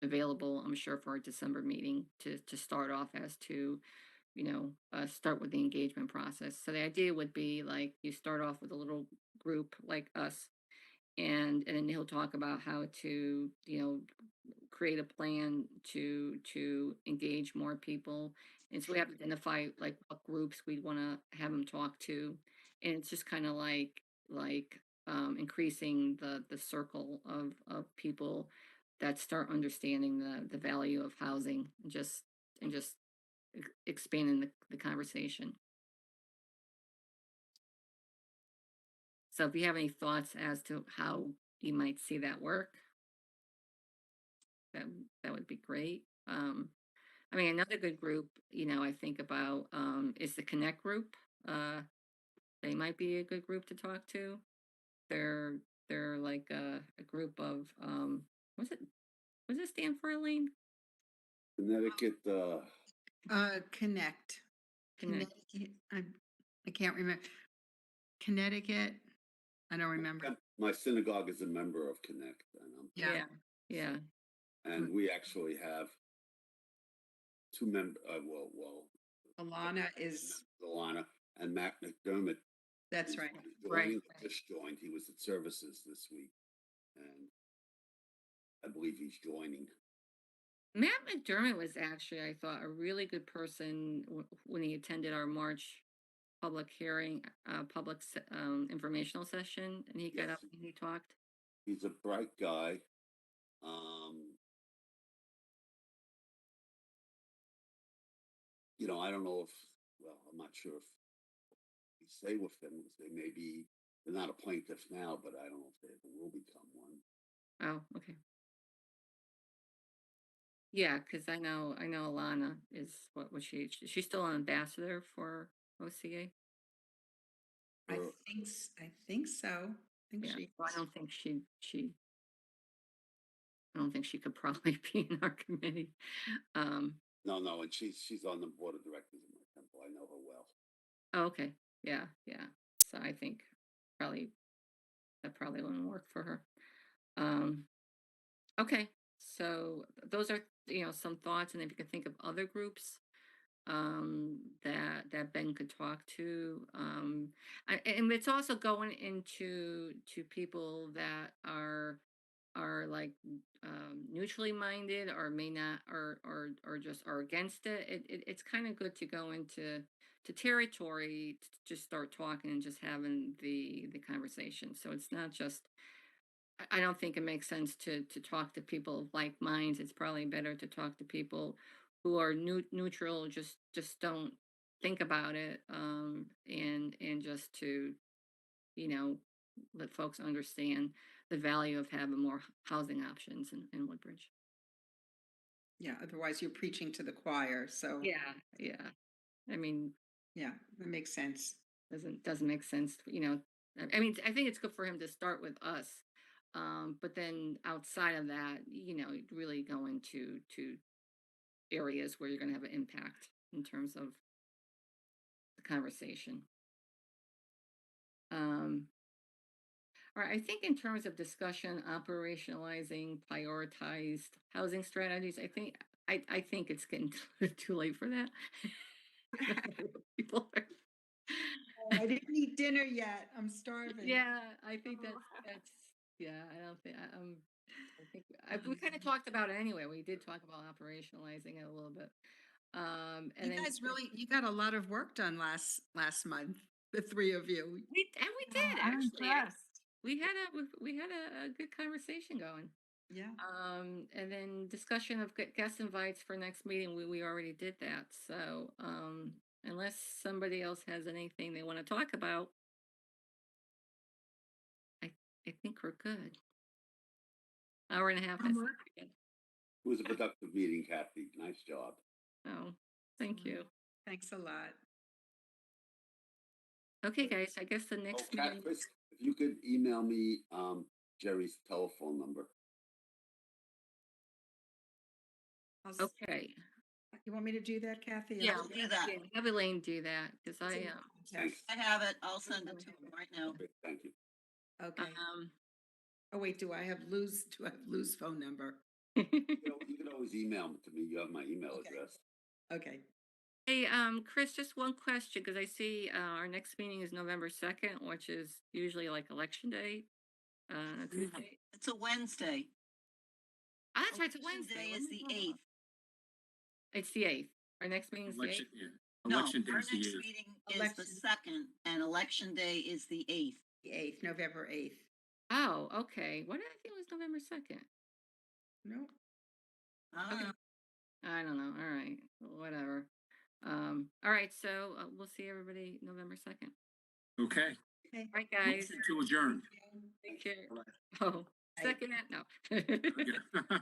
available, I'm sure, for our December meeting to start off as to, start with the engagement process. So the idea would be like you start off with a little group like us, and then he'll talk about how to, create a plan to engage more people. And so we have to identify like what groups we want to have them talk to, and it's just kind of like increasing the circle of people that start understanding the value of housing, and just expanding the conversation. So if you have any thoughts as to how you might see that work, that that would be great. I mean, another good group, I think about is the Connect group. They might be a good group to talk to. They're they're like a group of what's it? What does it stand for, Elaine? Connecticut, Connect. Connect. Connecticut. I can't remember. Connecticut. I don't remember. my synagogue is a member of Connect, and Yeah. Yeah, yeah. and we actually have two members. Alana is, Alana and Matt McDermott. that's Who's right. Joining, just joined. He was at services this week, and I believe he's joining. Matt McDermott was actually, I thought, a really good person when he attended our March public hearing, informational session, and he got Yes, up and he talked. he's a bright guy. Um, I don't know if, well, I'm not sure if we stay with them. They're not a plaintiff now, but I don't know if they ever will become one. Oh, okay. Yeah, because I know Alana is she's still an ambassador for OCA. I Or- think so. I think Yeah, she. well, I don't think she could probably be in our committee. Um, no, and she's on the board of directors of my temple. I know her well. oh, okay, yeah, yeah. So I think probably that probably wouldn't work for her. Um, okay, so those are some thoughts, and if you can think of other groups that Ben could talk to, and it's also going into to people that are like neutrally minded or may not or just are against it. It's kind of good to go into to territory to just start talking and just having the conversation. So it's not just. I don't think it makes sense to talk to people of like minds. It's probably better to talk to people who are neutral, just don't think about it, and just to you know let folks understand the value of having more housing options in Woodbridge. Yeah, otherwise you're preaching to the choir, so. Yeah, yeah. I mean, Yeah, that makes sense. doesn't make sense, you know. I mean, I think it's good for him to start with us, but then outside of that, you know, really go into areas where you're going to have an impact in terms of the conversation. Um, all right, I think in terms of discussion, operationalizing prioritized housing strategies, I think it's getting too late for that. People are, I didn't eat dinner yet. I'm starving. yeah, I think that's yeah. I don't think I think we kind of talked about it anyway. We did talk about operationalizing it a little bit. And You then guys you got a lot of work done last month, the three of you. we did I'm actually. impressed. We had a good conversation going. Yeah. And then discussion of guest invites for next meeting. We already did that. So unless somebody else has anything they want to talk about, I I think we're good. Hour and a half. That's not bad. It was a productive meeting, Kathy. Nice job. Oh, thank you. Thanks a lot. Okay, guys. I guess the Oh, next Kat, meeting. Chris, if you could email me Jerry's telephone number. Okay. You want me to do that, Kathy? Yeah, I'll we'll do that. Yeah, have Elaine do that because I Thanks. I have it. I'll send it to him right now. Okay, thank you. Okay. Oh wait, do I have Lou's phone number? You can always email them to me. You have my email Okay. address. Okay. Hey, Chris, just one question because I see our next meeting is November 2nd, which is usually like election day, Tuesday. It's a Wednesday. Ah, that's right, it's a Election Wednesday. Day What is am I the talking about? 8th. It's the 8th. Our next meeting is the 8th. Yeah. No, Election day our is the next 8th. meeting is the Election. 2nd and election day is the 8th. The 8th, November 8th. Oh, okay. What did I think it was November 2nd? No. Okay. I don't know. All right. Whatever. All right. So we'll see everybody November 2nd. Okay. Okay. All right, guys. Motion to adjourn. Take care. All right. Oh, Bye. second it? No. Yeah.